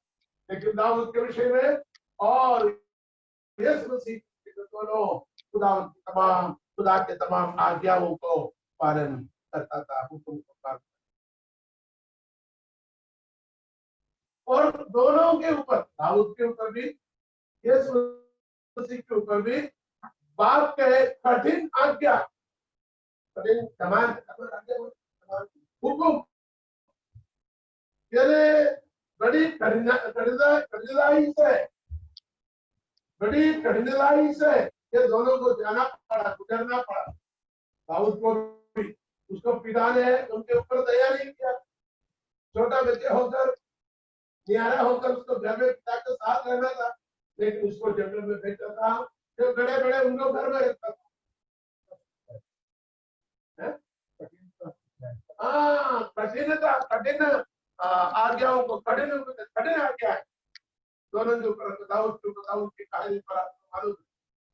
लेकिन दाऊद के विषय में और यीशु मसीह के दोनों खुदा के तमाम आज्ञाओं को पालन करता था, हुक्म को पालन। और दोनों के ऊपर, दाऊद के ऊपर भी, यीशु मसीह के ऊपर भी बाप के कठिन आज्ञा, कठिन कमान हुक्म, बड़ी कठिनाई से ये दोनों को जाना पड़ा, गुजरना पड़ा। दाऊद को भी उसको पिता ने उनके ऊपर दया नहीं किया। छोटा बच्चे होकर, न्यारा होकर उसको घर में पिता के साथ रहना था, लेकिन उसको जंगल में भेजा था, जो बड़े बड़े उनको घर में रखता था। कठिन आज्ञाओं को, कठिन आज्ञा है दोनों के ऊपर। दाऊद की कहानी पर मालूम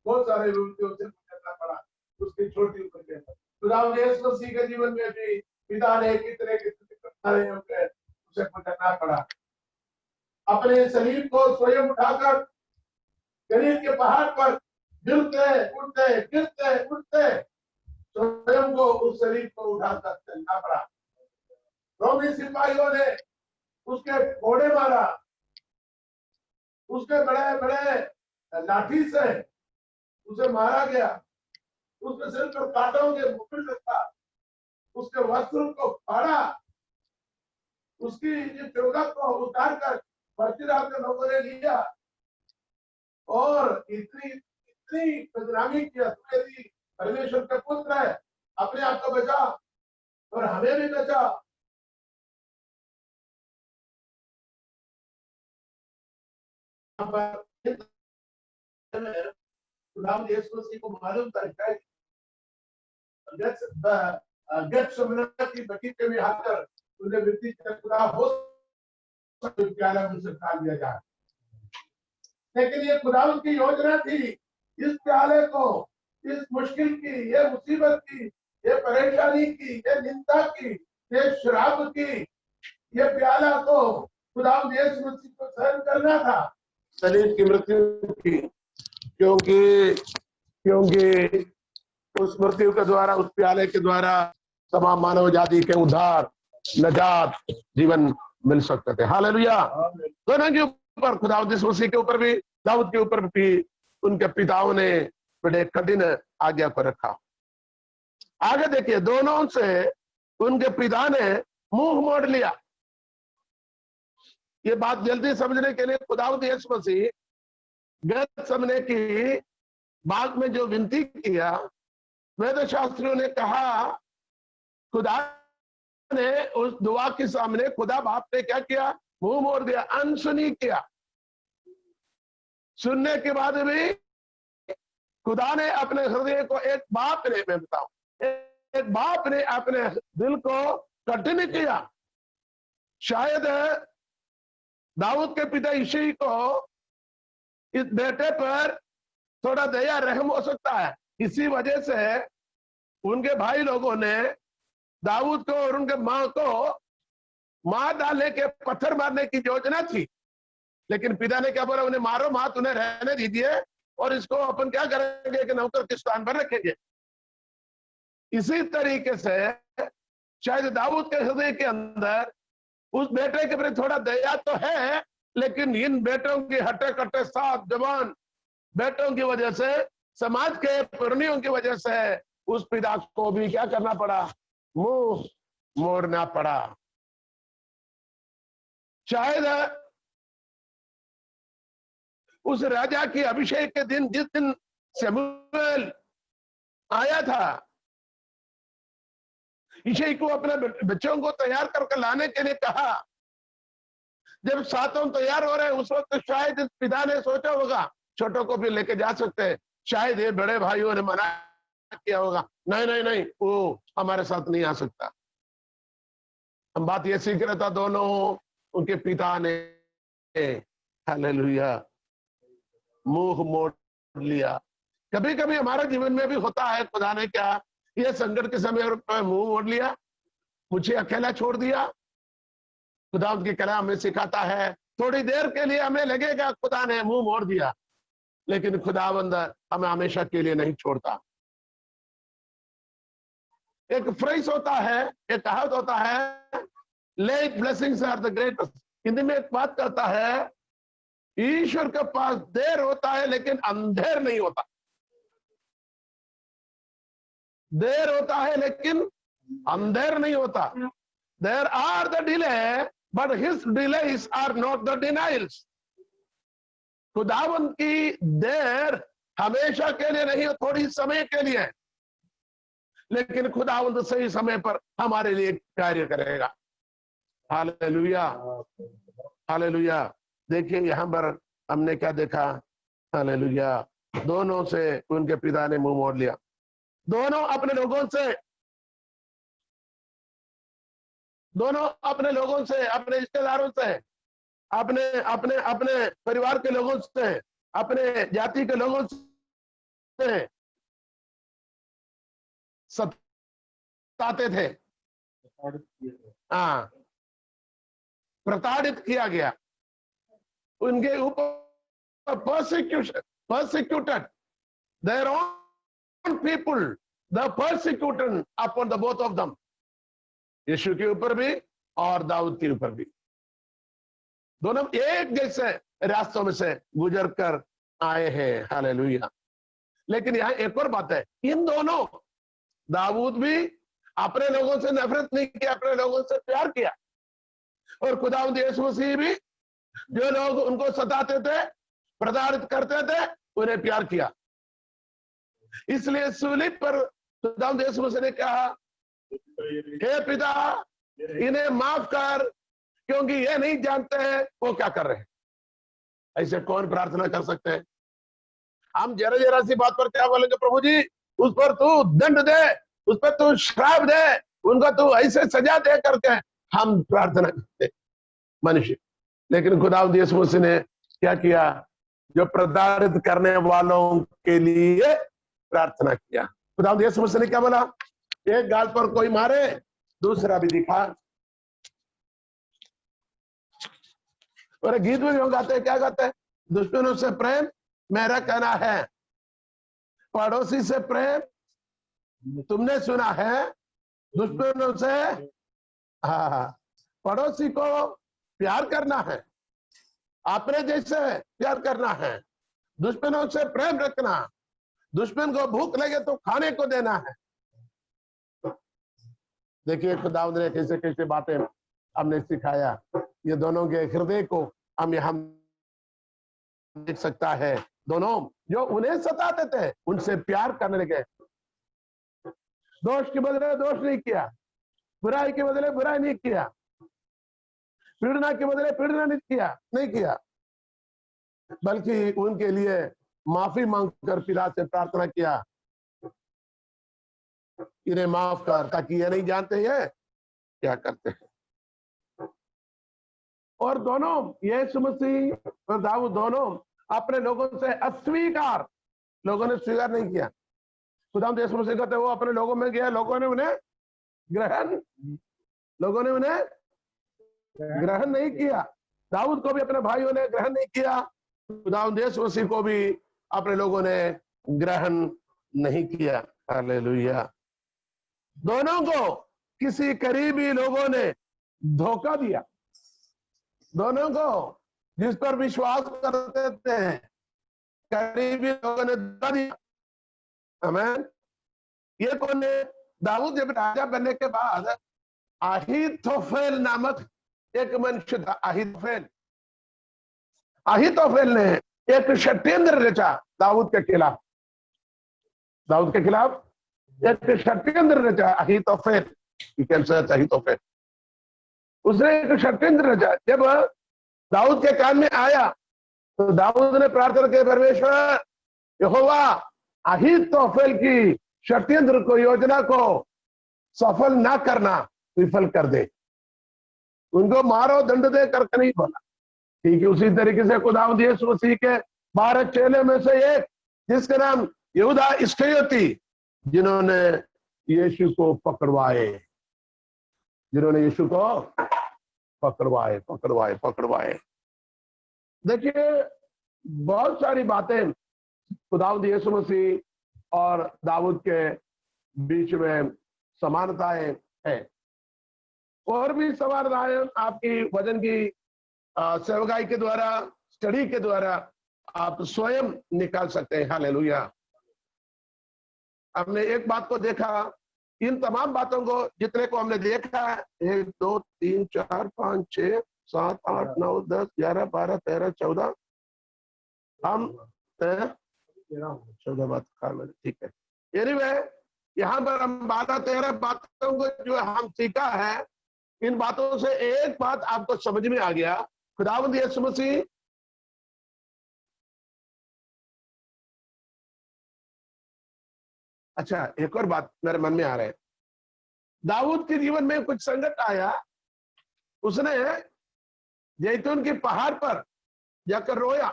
बहुत सारे विरोधियों से गुजरना पड़ा, उसकी छोटी उम्र के अंदर। खुदावंद यीशु मसीह के जीवन में भी पिता ने कितने कठिनाइयों के उसे गुजरना पड़ा। अपने शरीर को स्वयं उठाकर गलील के पहाड़ पर गिरते उठते, गिरते उठते, स्वयं को उस शरीर को उठाकर चलना पड़ा। रोमी सिपाहियों ने उसके घोड़े मारा, उसके बड़े बड़े लाठी से उसे मारा गया, उसके सिर पर कांटों के मुकुट रखा, उसके वस्त्र को फाड़ा, उसकी चोगा को उतार कर बर्तिराव के लोगों ने लिया और इतनी बदनामी किया, तुम्हें परमेश्वर का पुत्र है, अपने आप को बचा और हमें भी बचा। खुदावंद यीशु मसीह को मालूम था की बगीचे में आकर उन्हें व्यक्ति खुदा हो प्याला मुझसे खा लिया जाए। लेकिन ये खुदावंद की योजना थी, इस प्याले को, इस मुश्किल की, ये मुसीबत की, ये परेशानी की, ये निंदा की, ये शराब की, ये प्याला को खुदावंद यीशु मसीह को सहन करना था, शरीर की मृत्यु की। क्योंकि उस मृत्यु के द्वारा, उस प्याले के द्वारा तमाम मानव जाति के उद्धार, नजात, जीवन मिल सकते थे। हालेलुया। दोनों के ऊपर, खुदावंद यीशु मसीह के ऊपर भी, दाऊद के ऊपर भी उनके पिताओं ने बड़े कठिन आज्ञा को रखा। आगे देखिए, दोनों से उनके पिता ने मुंह मोड़ लिया। ये बात जल्दी समझने के लिए खुदावंद यीशु मसीह गतसमने की बाग में जो विनती किया, वेद शास्त्रियों ने कहा खुदा ने उस दुआ के सामने खुदा बाप ने क्या किया? मुंह मोड़ दिया, अनसुनी किया। सुनने के बाद भी खुदा ने अपने हृदय को, एक बाप ने, मैं बताऊं, एक बाप ने अपने दिल को कठिन किया। शायद दाऊद के पिता यिशै को इस बेटे पर थोड़ा दया रहम हो सकता है। इसी वजह से उनके भाई लोगों ने दाऊद को और उनके मां को मार डालने के, पत्थर मारने की योजना थी, लेकिन पिता ने क्या बोला? उन्हें मारो मत, उन्हें रहने दीजिए, और इसको अपन क्या करेंगे कि नौकर के स्थान पर रखेंगे। इसी तरीके से शायद दाऊद के हृदय के अंदर उस बेटे के प्रति थोड़ा दया तो है, लेकिन इन बेटों की हट्टे कट्टे साफ जवान बेटों की वजह से, समाज के पुर्णियों की वजह से उस पिता को भी क्या करना पड़ा? मुंह मोड़ना पड़ा। शायद उस राजा की अभिषेक के दिन, जिस दिन शमूएल आया था, यिशै को अपने बच्चों को तैयार करके लाने के लिए कहा। जब सातों तैयार हो रहे, उस वक्त शायद इस पिता ने सोचा होगा छोटों को भी लेके जा सकते हैं। शायद ये बड़े भाइयों ने मना किया होगा, नहीं नहीं नहीं, वो हमारे साथ नहीं आ सकता। हम बात ये सीख रहे था, दोनों उनके पिता ने हालेलुया मुंह मोड़ लिया। कभी कभी हमारे जीवन में भी होता है, खुदा ने क्या ये संकट के समय मुंह मोड़ लिया, मुझे अकेला छोड़ दिया। खुदा उनके कलाम में सिखाता है, थोड़ी देर के लिए हमें लगेगा खुदा ने मुंह मोड़ दिया, लेकिन खुदावंद हमें हमेशा के लिए नहीं छोड़ता। एक फ्रेज होता है, एक कहावत होता है, late blessings are the greatest. Hindi में एक बात करता है, ईश्वर के पास देर होता है लेकिन अंधेर नहीं होता। देर होता है लेकिन अंधेर नहीं होता। There are the delay but his delays are not the denials. खुदावंत की देर हमेशा के लिए नहीं, थोड़ी समय के लिए, लेकिन खुदावंत सही समय पर हमारे लिए कार्य करेगा। Hallelujah hallelujah. देखिए यहां पर हमने क्या देखा? हालेलुया, दोनों से उनके पिता ने मुंह मोड़ लिया। दोनों अपने लोगों से, दोनों अपने लोगों से, अपने रिश्तेदारों से, अपने अपने अपने परिवार के लोगों से, अपने जाति के लोगों से सताते थे, हाँ, प्रताड़ित किया गया। उनके ऊपर persecuted their own people, the persecuted upon the both of them, यीशु के ऊपर भी और दाऊद के ऊपर भी। दोनों एक जैसे रास्तों में से गुजर कर आए हैं। हालेलुया। लेकिन यहाँ एक और बात है, इन दोनों, दाऊद भी अपने लोगों से नफरत नहीं किया, अपने लोगों से प्यार किया, और खुदावंद यीशु मसीह भी जो लोग उनको सताते थे, प्रताड़ित करते थे, उन्हें प्यार किया। इसलिए सूली पर खुदावंद यीशु मसीह ने कहा, हे पिता इन्हें माफ कर, क्योंकि ये नहीं जानते हैं वो क्या कर रहे हैं। ऐसे कौन प्रार्थना कर सकते हैं? हम जरा जरा सी बात पर क्या बोलेंगे? प्रभु जी उस पर तू दंड दे, उस पर तू श्राप दे, उनका तू ऐसे सजा दे करके हम प्रार्थना करते मनुष्य। लेकिन खुदावंद यीशु मसीह ने क्या किया? जो प्रताड़ित करने वालों के लिए प्रार्थना किया। खुदावंद यीशु मसीह ने क्या बोला? एक गाल पर कोई मारे, दूसरा भी दिखा। और गीत में जो गाते हैं, क्या गाते हैं? दुश्मनों से प्रेम मेरा कहना है, पड़ोसी से प्रेम तुमने सुना है, दुश्मनों से, हाँ, पड़ोसी को प्यार करना है, अपने जैसे प्यार करना है, दुश्मनों से प्रेम रखना, दुश्मन को भूख लगे तो खाने को देना है। देखिए खुदावंद ने कैसे कैसे बातें हमने सिखाया। ये दोनों के हृदय को हम यहाँ देख सकता है। दोनों जो उन्हें सताते थे, उनसे प्यार करने लगे, दोष के बदले दोष नहीं किया, बुराई के बदले बुराई नहीं किया, पीड़ना के बदले पीड़ना नहीं किया, बल्कि उनके लिए माफी मांगकर पिता से प्रार्थना किया, इन्हें माफ कर, ताकि ये नहीं जानते हैं क्या करते हैं। और दोनों यीशु मसीह और दाऊद दोनों अपने लोगों से अस्वीकार, लोगों ने स्वीकार नहीं किया। खुदा यीशु मसीह कहते वो अपने लोगों में गया, लोगों ने उन्हें ग्रहण नहीं किया। दाऊद को भी अपने भाइयों ने ग्रहण नहीं किया, खुदा यीशु मसीह को भी अपने लोगों ने ग्रहण नहीं किया। हालेलुया। दोनों को किसी करीबी लोगों ने धोखा दिया, दोनों को जिस पर विश्वास करते थे करीबी लोगों ने धोखा दिया। आमीन। ये कौन है? दाऊद जब राजा बनने के बाद अहीतोफेल नामक एक मनुष्य था। अहीतोफेल ने एक षड्यंत्र रचा दाऊद के खिलाफ एक षड्यंत्र रचा। अहीतोफेल, अहीतोफेल, उसने एक षड्यंत्र रचा। जब दाऊद के कान में आया तो दाऊद ने प्रार्थना की, परमेश्वर यहोवा अहीतोफेल की षड्यंत्र को, योजना को सफल ना करना, विफल कर दे, उनको मारो, दंड दे करके नहीं बोला। ठीक है, उसी तरीके से खुदावंद यीशु मसीह के 12 चेले में से एक, जिसका नाम यहूदा इस्करियोती, जिन्होंने यीशु को पकड़वाए। देखिए, बहुत सारी बातें खुदावंद यीशु मसीह और दाऊद के बीच में समानताएं हैं, और भी समानताएं आपकी वचन की सेवकाई के द्वारा, स्टडी के द्वारा आप स्वयं निकाल सकते हैं। हालेलुया। हमने एक बात को देखा, इन तमाम बातों को, जितने को हमने देखा, 1 2 3 4 5 6 7 8 9 10 11 12 13 14, हम 14 बात खा मैंने, ठीक है। एनीवे, यहाँ पर हम 12-13 बातों को जो हम सीखा है, इन बातों से एक बात आपको समझ में आ गया, खुदावंद यीशु मसीह अच्छा, एक और बात मेरे मन में आ रहा है। दाऊद के जीवन में कुछ संकट आया, उसने जैतून के पहाड़ पर जाकर रोया,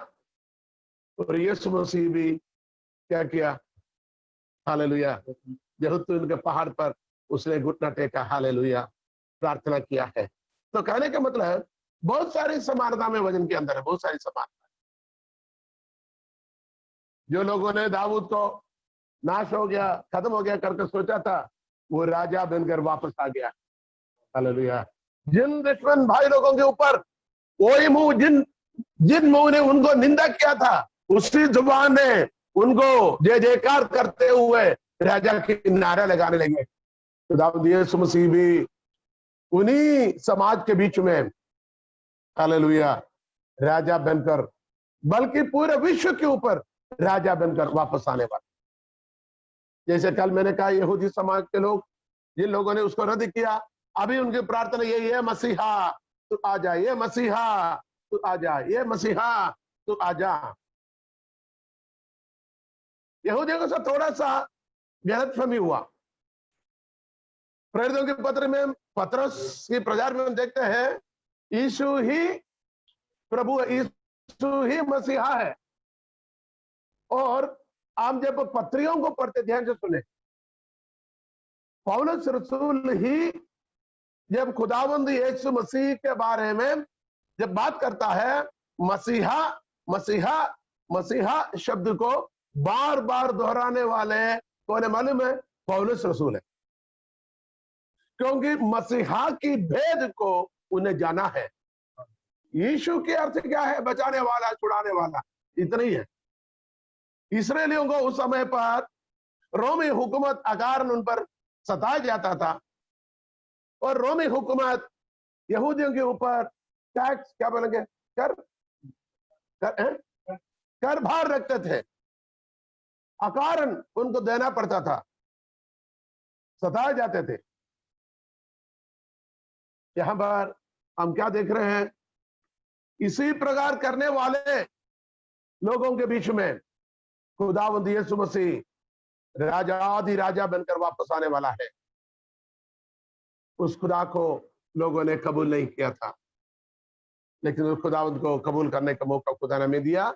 और यीशु मसीह भी क्या किया? हालेलुया। जैतून के पहाड़ पर उसने घुटना टेका, हालेलुया, प्रार्थना किया है। तो कहने का मतलब, बहुत सारी समानता में वचन के अंदर है, बहुत सारी समानता। जो लोगों ने दाऊद को नाश हो गया, खत्म हो गया करके सोचा था, वो राजा बनकर वापस आ गया। हालेलुया। जिन दुश्मन भाई लोगों के ऊपर वही मुंह, जिन मुंह ने उनको निंदा किया था, उसी जुबान ने उनको जय जयकार करते हुए राजा के नारा लगाने लगे। तो दाऊद यीशु मसीह भी उन्हीं समाज के बीच में, हालेलुया, राजा बनकर, बल्कि पूरे विश्व के ऊपर राजा बनकर वापस आने वाला। जैसे कल मैंने कहा, यहूदी समाज के लोग, जिन लोगों ने उसको रद्द किया, अभी उनकी प्रार्थना यही है, मसीहा तू आ जा, ये मसीहा तू आ जा, ये मसीहा तू आ जा। यहूदियों के साथ थोड़ा सा गलतफहमी हुआ। प्रेरितों के पत्र में, पत्रस की प्रचार में हम देखते हैं, यीशु ही प्रभु, यीशु ही मसीहा है। और आप जब पत्रियों को पढ़ते, ध्यान से सुने, पौलुस रसूल ही जब खुदावंद यीशु मसीह के बारे में जब बात करता है, मसीहा मसीहा मसीहा शब्द को बार बार दोहराने वाले कौन है मालूम है? पौलुस रसूल है। क्योंकि मसीहा की भेद को उन्हें जाना है। यीशु के अर्थ क्या है? बचाने वाला, छुड़ाने वाला, इतना ही है। इस्राएलियों को उस समय पर रोमी हुकूमत अकारण उन पर सताया जाता था, और रोमी हुकूमत यहूदियों के ऊपर टैक्स, क्या बोलेंगे, कर भार रखते थे, अकारण उनको देना पड़ता था, सताए जाते थे। यहाँ पर हम क्या देख रहे हैं, इसी प्रकार करने वाले लोगों के बीच में खुदावंद यीशु मसीह राजाधि राजा बनकर वापस आने वाला है। उस खुदा को लोगों ने कबूल नहीं किया था, लेकिन उस खुदावंद को कबूल करने का मौका खुदा ने हमें दिया।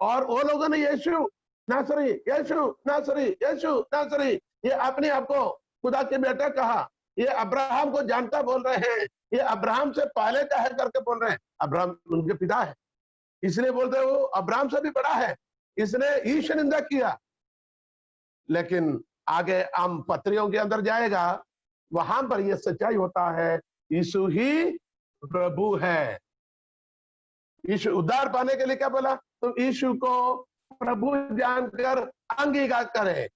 और वो लोगों ने यीशु नासरी, यीशु नासरी, यीशु नासरी, ये अपने आप को खुदा के बेटा कहा। ये अब्राहम को जानता बोल रहे हैं, ये अब्राहम से पहले का है करके बोल रहे हैं। अब्राहम उनके पिता है, इसलिए बोलते वो अब्राहम से भी बड़ा है। इसने ईश निंदा किया। लेकिन आगे हम पत्रियों के अंदर जाएगा, वहां पर यह सच्चाई होता है, यीशु ही प्रभु है। यीशु उद्धार पाने के लिए क्या बोला, तुम यीशु को प्रभु जानकर अंगीकार करें।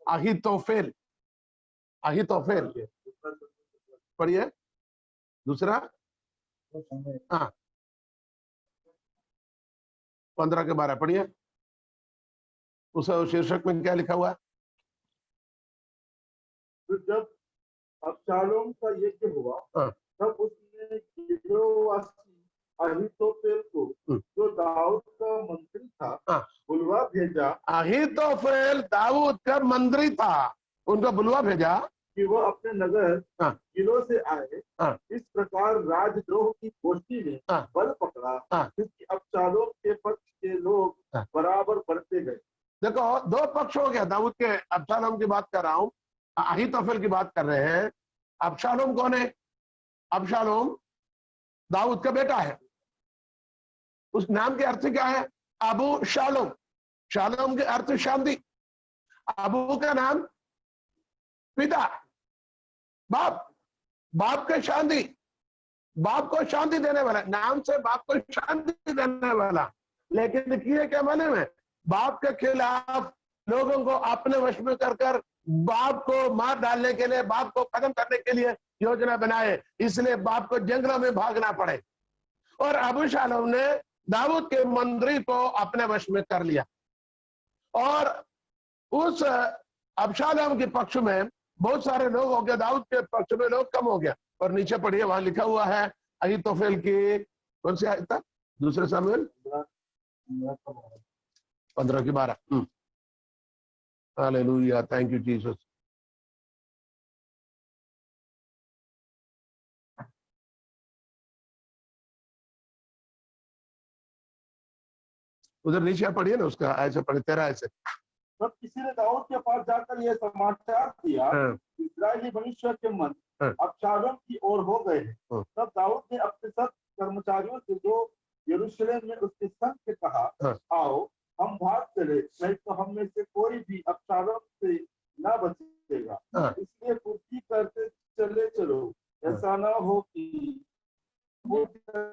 अहीतोफेल, अहीतोफेल पढ़िए दूसरा, हाँ 15 के 12 पढ़िए। उस शीर्षक में क्या लिखा हुआ है? तो जब अबशालोम का यज्ञ हुआ, तब उसने गिलोवासी अहीतोफेल को, जो दाऊद का मंत्री था, बुलवा भेजा। अहीतोफेल दाऊद का मंत्री था, उनको बुलवा भेजा कि वह अपने नगर गिलो से आए। इस प्रकार राजद्रोह की गोष्ठी ने बल पकड़ा, क्योंकि अबशालोम के पक्ष के लोग बराबर बढ़ते गए। देखो, दो पक्ष हो गया। दाऊद के, अबशालोम की बात कर रहा हूं, अहीतोफेल की बात कर रहे हैं। अबशालोम कौन है? अबशालोम दाऊद का बेटा है। उस नाम के अर्थ क्या है? अबू शालोम। शालोम के अर्थ शांति। अबू का नाम पिता, बाप, बाप के शांति, बाप को शांति देने वाला, नाम से बाप को शांति देने वाला। लेकिन किए क्या माने में? बाप के खिलाफ लोगों को अपने वश में कर बाप को मार डालने के लिए, बाप को खत्म करने के लिए योजना बनाए, इसलिए बाप को जंगलों में भागना पड़े। और अबू शालोम ने दाऊद के मंत्री को अपने वश में कर लिया। और उस अबशालोम के पक्ष में बहुत सारे लोग हो गए, दाऊद के पक्ष में लोग कम हो गया। और नीचे पढ़िए, वहां लिखा हुआ है अहीतोफेल की कौन सी आयत था? दूसरे सामुएल 15 की 12। Hallelujah, thank you Jesus. उधर नीचे पढ़िए ना, उसका ऐसे पढ़े, तेरा ऐसे। तब किसी ने दाऊद के पास जाकर यह समाचार दिया, इस्राएली मनुष्य के मन अबशालोम की ओर हो गए हैं। तब दाऊद ने अपने सब कर्मचारियों से जो यरूशलेम में उसके संग से कहा, आओ हम भाग चले, नहीं तो हम में से कोई भी अबशालोम से न बचेगा। इसलिए फुर्ती करते चले चलो, ऐसा न हो कि वो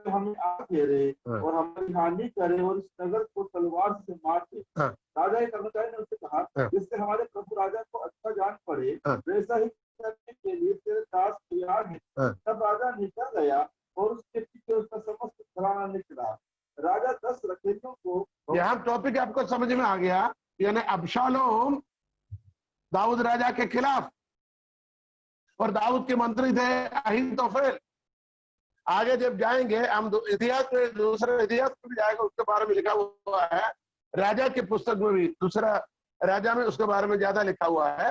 हमें आ घेरे और हमारी हानि करे और इस नगर को तलवार से मार दे। राजा के कर्मचारी ने उससे कहा, जिससे हमारे प्रभु राजा को अच्छा जान पड़े, वैसा ही करने के लिए तेरे दास तैयार है। तब राजा निकल गया और उसके पीछे उसका समस्त घराना निकला। राजा 10 रखैलों को, यहाँ टॉपिक आपको समझ में आ गया, यानी अबशालोम दाऊद राजा के खिलाफ, और दाऊद के मंत्री थे अहीतोफेल। आगे जब जाएंगे हम इतिहास में, दूसरे इतिहास में भी जाएगा, उसके बारे में लिखा हुआ है। राजा की पुस्तक में भी, दूसरा राजा में उसके बारे में ज्यादा लिखा हुआ है।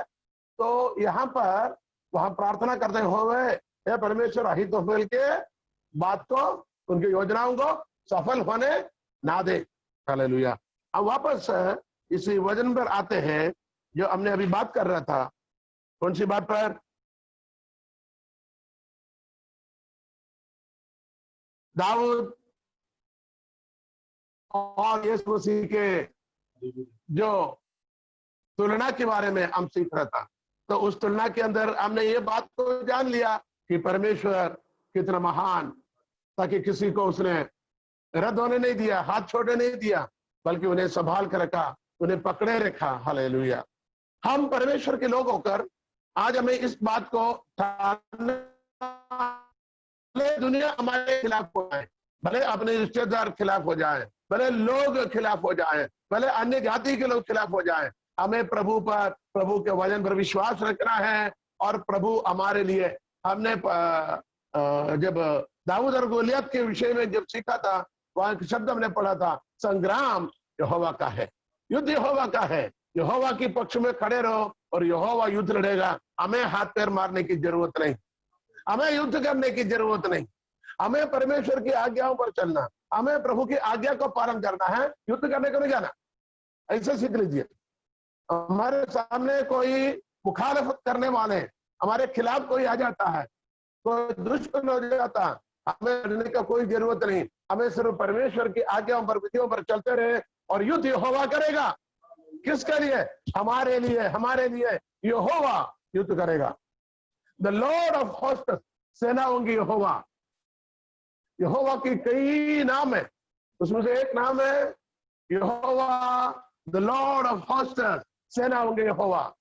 तो यहाँ पर वहां प्रार्थना करते हुए, हे परमेश्वर अहीतोफेल के बात को, उनकी योजनाओं को सफल होने ना दे। हालेलुया। अब वापस इसी वचन पर आते हैं जो हमने अभी बात कर रहा था। कौन सी बात पर? दाऊद और यीशु मसीह के जो तुलना के बारे में हम सीख रहा था। तो उस तुलना के अंदर हमने ये बात को जान लिया कि परमेश्वर कितना महान, ताकि किसी को उसने रद्द होने नहीं दिया, हाथ छोड़ने नहीं दिया, बल्कि उन्हें संभाल कर रखा, उन्हें पकड़े रखा। हालेलुया। हम परमेश्वर के लोग होकर आज हमें इस बात को भले दुनिया हमारे खिलाफ हो जाए, भले अपने रिश्तेदार खिलाफ हो जाए, भले लोग खिलाफ हो जाए, भले अन्य जाति के लोग खिलाफ हो जाए, हमें प्रभु पर, प्रभु के वचन पर विश्वास रखना है और प्रभु हमारे लिए। हमने जब दाऊद और गोलियत के विषय में जब सीखा था, वहां एक शब्द हमने पढ़ा था, संग्राम यहोवा का है, युद्ध यहोवा का है। यहोवा के पक्ष में खड़े रहो और यहोवा युद्ध लड़ेगा। हमें हाथ पैर मारने की जरूरत नहीं, हमें युद्ध करने की जरूरत नहीं, हमें परमेश्वर की आज्ञाओं पर चलना, हमें प्रभु की आज्ञा को पालन करना है, युद्ध करने को नहीं जाना। ऐसे सीख लीजिए। हमारे सामने कोई मुखालफत करने वाले, हमारे खिलाफ कोई आ जाता है, कोई दुश्मन हो जाता, हमें डरने का कोई जरूरत नहीं। हमें सिर्फ परमेश्वर की आज्ञाओं पर, विधियों पर चलते रहे और युद्ध यहोवा करेगा। किसके लिए? हमारे लिए। हमारे लिए यहोवा युद्ध करेगा। द लॉर्ड ऑफ होस्ट, सेनाओं की यहोवा। यहोवा की कई नाम है, उसमें से एक नाम है यहोवा द लॉर्ड ऑफ होस्ट, सेनाओं के यहोवा।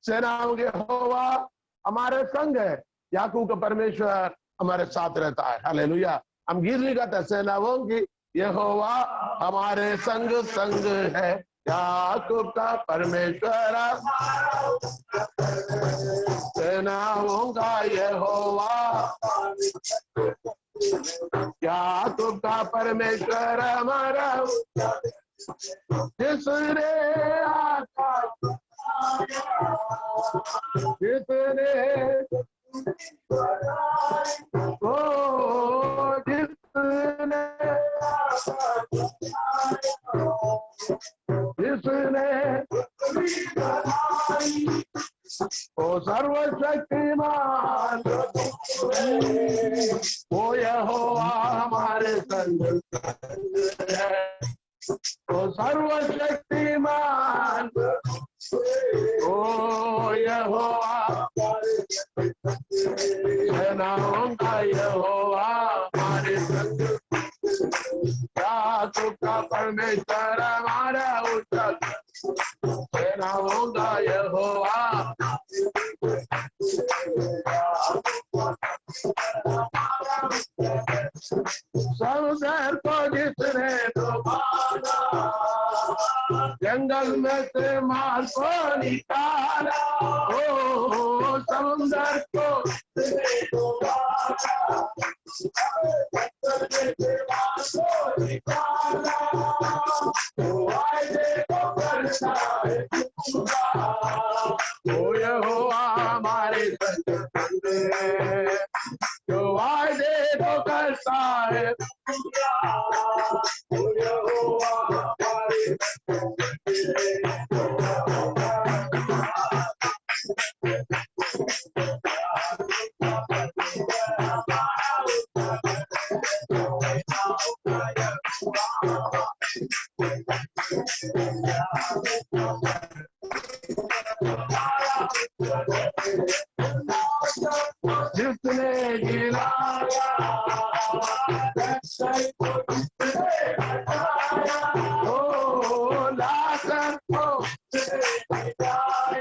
सेनाओं के यहोवा हमारे संग है। याकूब का परमेश्वर हमारे साथ रहता है। हालेलुया। हम गीत भी गाते हैं, सेनाओं की यहोवा हमारे संग संग है, याकूब का परमेश्वर सेनाओं का यहोवा, याकूब का परमेश्वर हमारा, जिसने आकाश, जिसने ओ सर्वशक्तिमान, ओ यहोवा हमारे संग है, ओ सर्वशक्तिमान, ओ यहोवा सेनाओं का यहोवा हमारे संग, याकूब का परमेश्वर हमारा उच्चल, सेनाओं का यहोवा। समुद्र को जिसने डुबाना, जंगल में से माल को निकाला, ओ समुद्र को जिसने डुबाना, जंगल में से माल को निकाला, तो वायदे को करता है पूरा, ओ यहोवा हमारे संग है, जो वायदे को करता है पूरा, ओ यहोवा हमारे जिसने गिराया, ओ लाकर को गिराया,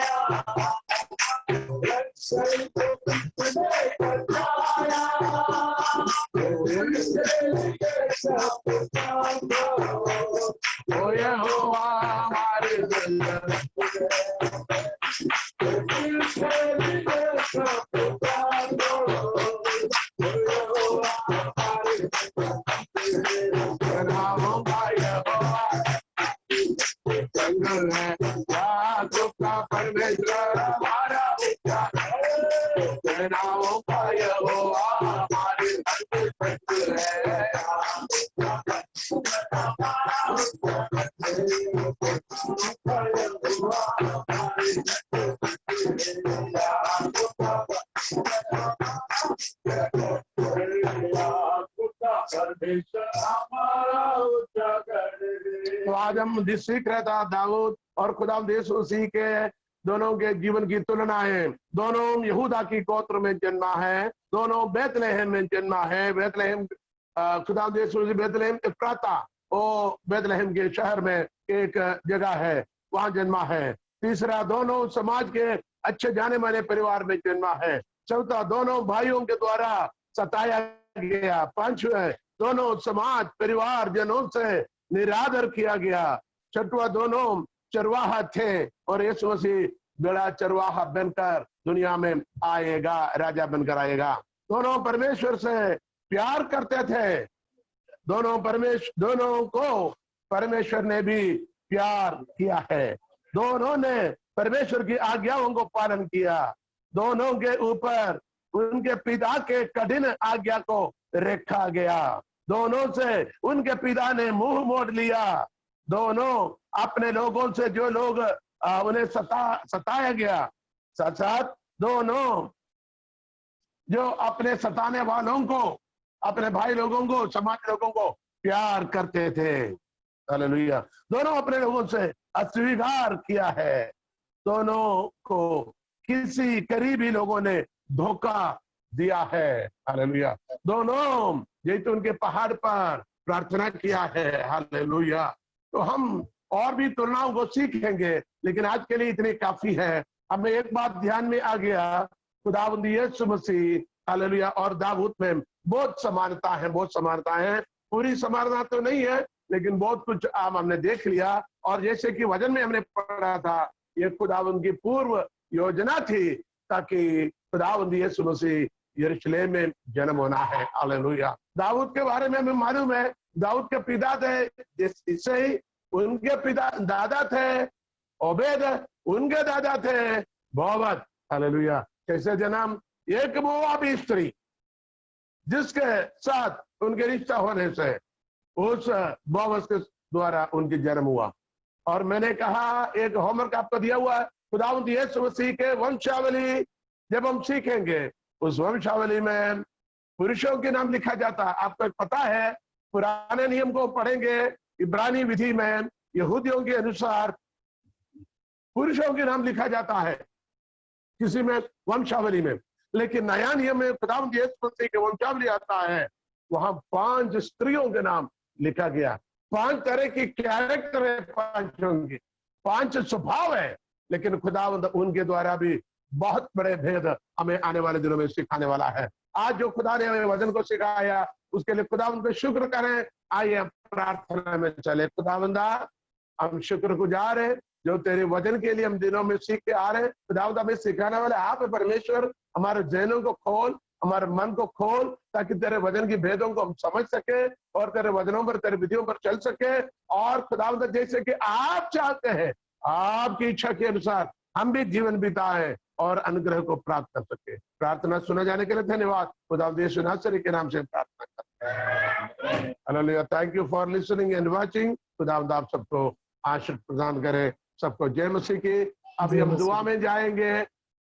ओ यहोवा हमारे संग, याकूब का परमेश्वर हमारा उद्धार, सेनाओं का यहोवा हमारे संग है। तो आज हम सीख रहा था दाऊद और खुदावंद यीशु मसीह के दोनों के जीवन की तुलना है। दोनों यहूदा की गोत्र में जन्मा है, दोनों बेतलेहम में जन्मा है। बेतलेहम खुदावंद यीशु मसीह बेतलेहम इफ्राता, वो बेतलेहम के शहर में एक जगह है, वहां जन्मा है। तीसरा, दोनों समाज के अच्छे जाने माने परिवार में जन्मा है। चौथा, दोनों भाइयों के द्वारा सताया गया। पांचवें, दोनों समाज परिवार जनों से निरादर किया गया। छठवां, दोनों चरवाहा थे और यीशु मसीह बड़ा चरवाहा बनकर दुनिया में आएगा, राजा बनकर आएगा। दोनों परमेश्वर से प्यार करते थे, दोनों को परमेश्वर ने भी प्यार किया है। दोनों ने परमेश्वर की आज्ञाओं को पालन किया। दोनों के ऊपर उनके पिता के कठिन आज्ञा को रखा गया। दोनों से उनके पिता ने मुंह मोड़ लिया। दोनों अपने लोगों से, जो लोग उन्हें सताया गया, साथ साथ दोनों जो अपने सताने वालों को, अपने भाई लोगों को, समाज लोगों को प्यार करते थे। हालेलुया। दोनों अपने लोगों से अस्वीकार किया है। दोनों को किसी करीबी लोगों ने धोखा दिया है। हालेलुया। दोनों जैतून के पहाड़ पर प्रार्थना किया है। हालेलुया। तो हम और भी तुलनाओं को सीखेंगे, लेकिन आज के लिए इतनी काफी है। हमें एक बात ध्यान में आ गया, खुदावंद यीशु मसीह, हालेलुया, और दाऊद में बहुत समानता है, बहुत समानता है। पूरी समानता तो नहीं है, लेकिन बहुत कुछ हमने देख लिया। और जैसे कि वचन में हमने पढ़ा था, ये खुदावंद की पूर्व योजना थी, ताकि खुदावंद यीशु मसीह यरूशलेम में जन्म होना है। हालेलुया। दाऊद के बारे में हमें मालूम है, दाऊद के पिता थे, इससे ही उनके पिता दादा थे ओबेद, उनके दादा थे बोअज। हालेलुया। कैसे जन्म? एक मोआबी स्त्री जिसके साथ उनके रिश्ता होने से उस बोअज के द्वारा उनकी जन्म हुआ। और मैंने कहा, एक होमवर्क आपको दिया हुआ है, खुदावंद यीशु मसीह के वंशावली जब हम सीखेंगे, उस वंशावली में पुरुषों के नाम लिखा जाता है। आपको पता है, पुराने नियम को पढ़ेंगे, इब्रानी विधि में यहूदियों के अनुसार पुरुषों के नाम लिखा जाता है किसी में वंशावली में, लेकिन नया नियम में खुदावंद यीशु मसीह के वंशावली आता है, वहां 5 स्त्रियों के नाम लिखा गया। 5 तरह की कैरेक्टर है, 5 होंगे, 5 स्वभाव है, लेकिन खुदावंद उनके द्वारा भी बहुत बड़े भेद हमें आने वाले दिनों में सिखाने वाला है। आज जो खुदा ने हमें वचन को सिखाया, उसके लिए खुदावंद पे शुक्र करें। आइए प्रार्थना में चले। खुदावंदा, हम शुक्रगुजार है जो तेरे वचन के लिए हम दिनों में सीख के आ रहे हैं। खुदावंद, हमें सिखाने वाले आप है परमेश्वर। हमारे जहनों को खोल, हमारे मन को खोल, ताकि तेरे वचन की भेदों को हम समझ सके और तेरे वचनों पर, तेरे विधियों पर चल सके। और खुदावंद, जैसे कि आप चाहते हैं, आपकी इच्छा के अनुसार हम भी जीवन बिताएं और अनुग्रह को प्राप्त कर सके। प्रार्थना सुना जाने के लिए धन्यवाद। खुदावंद यीशु नासरी के नाम से प्रार्थना करते हैं। Hallelujah. Thank you for listening and watching. खुदावंद आप सबको आशीष प्रदान करे। सबको जय मसीह की। अभी हम दुआ में जाएंगे।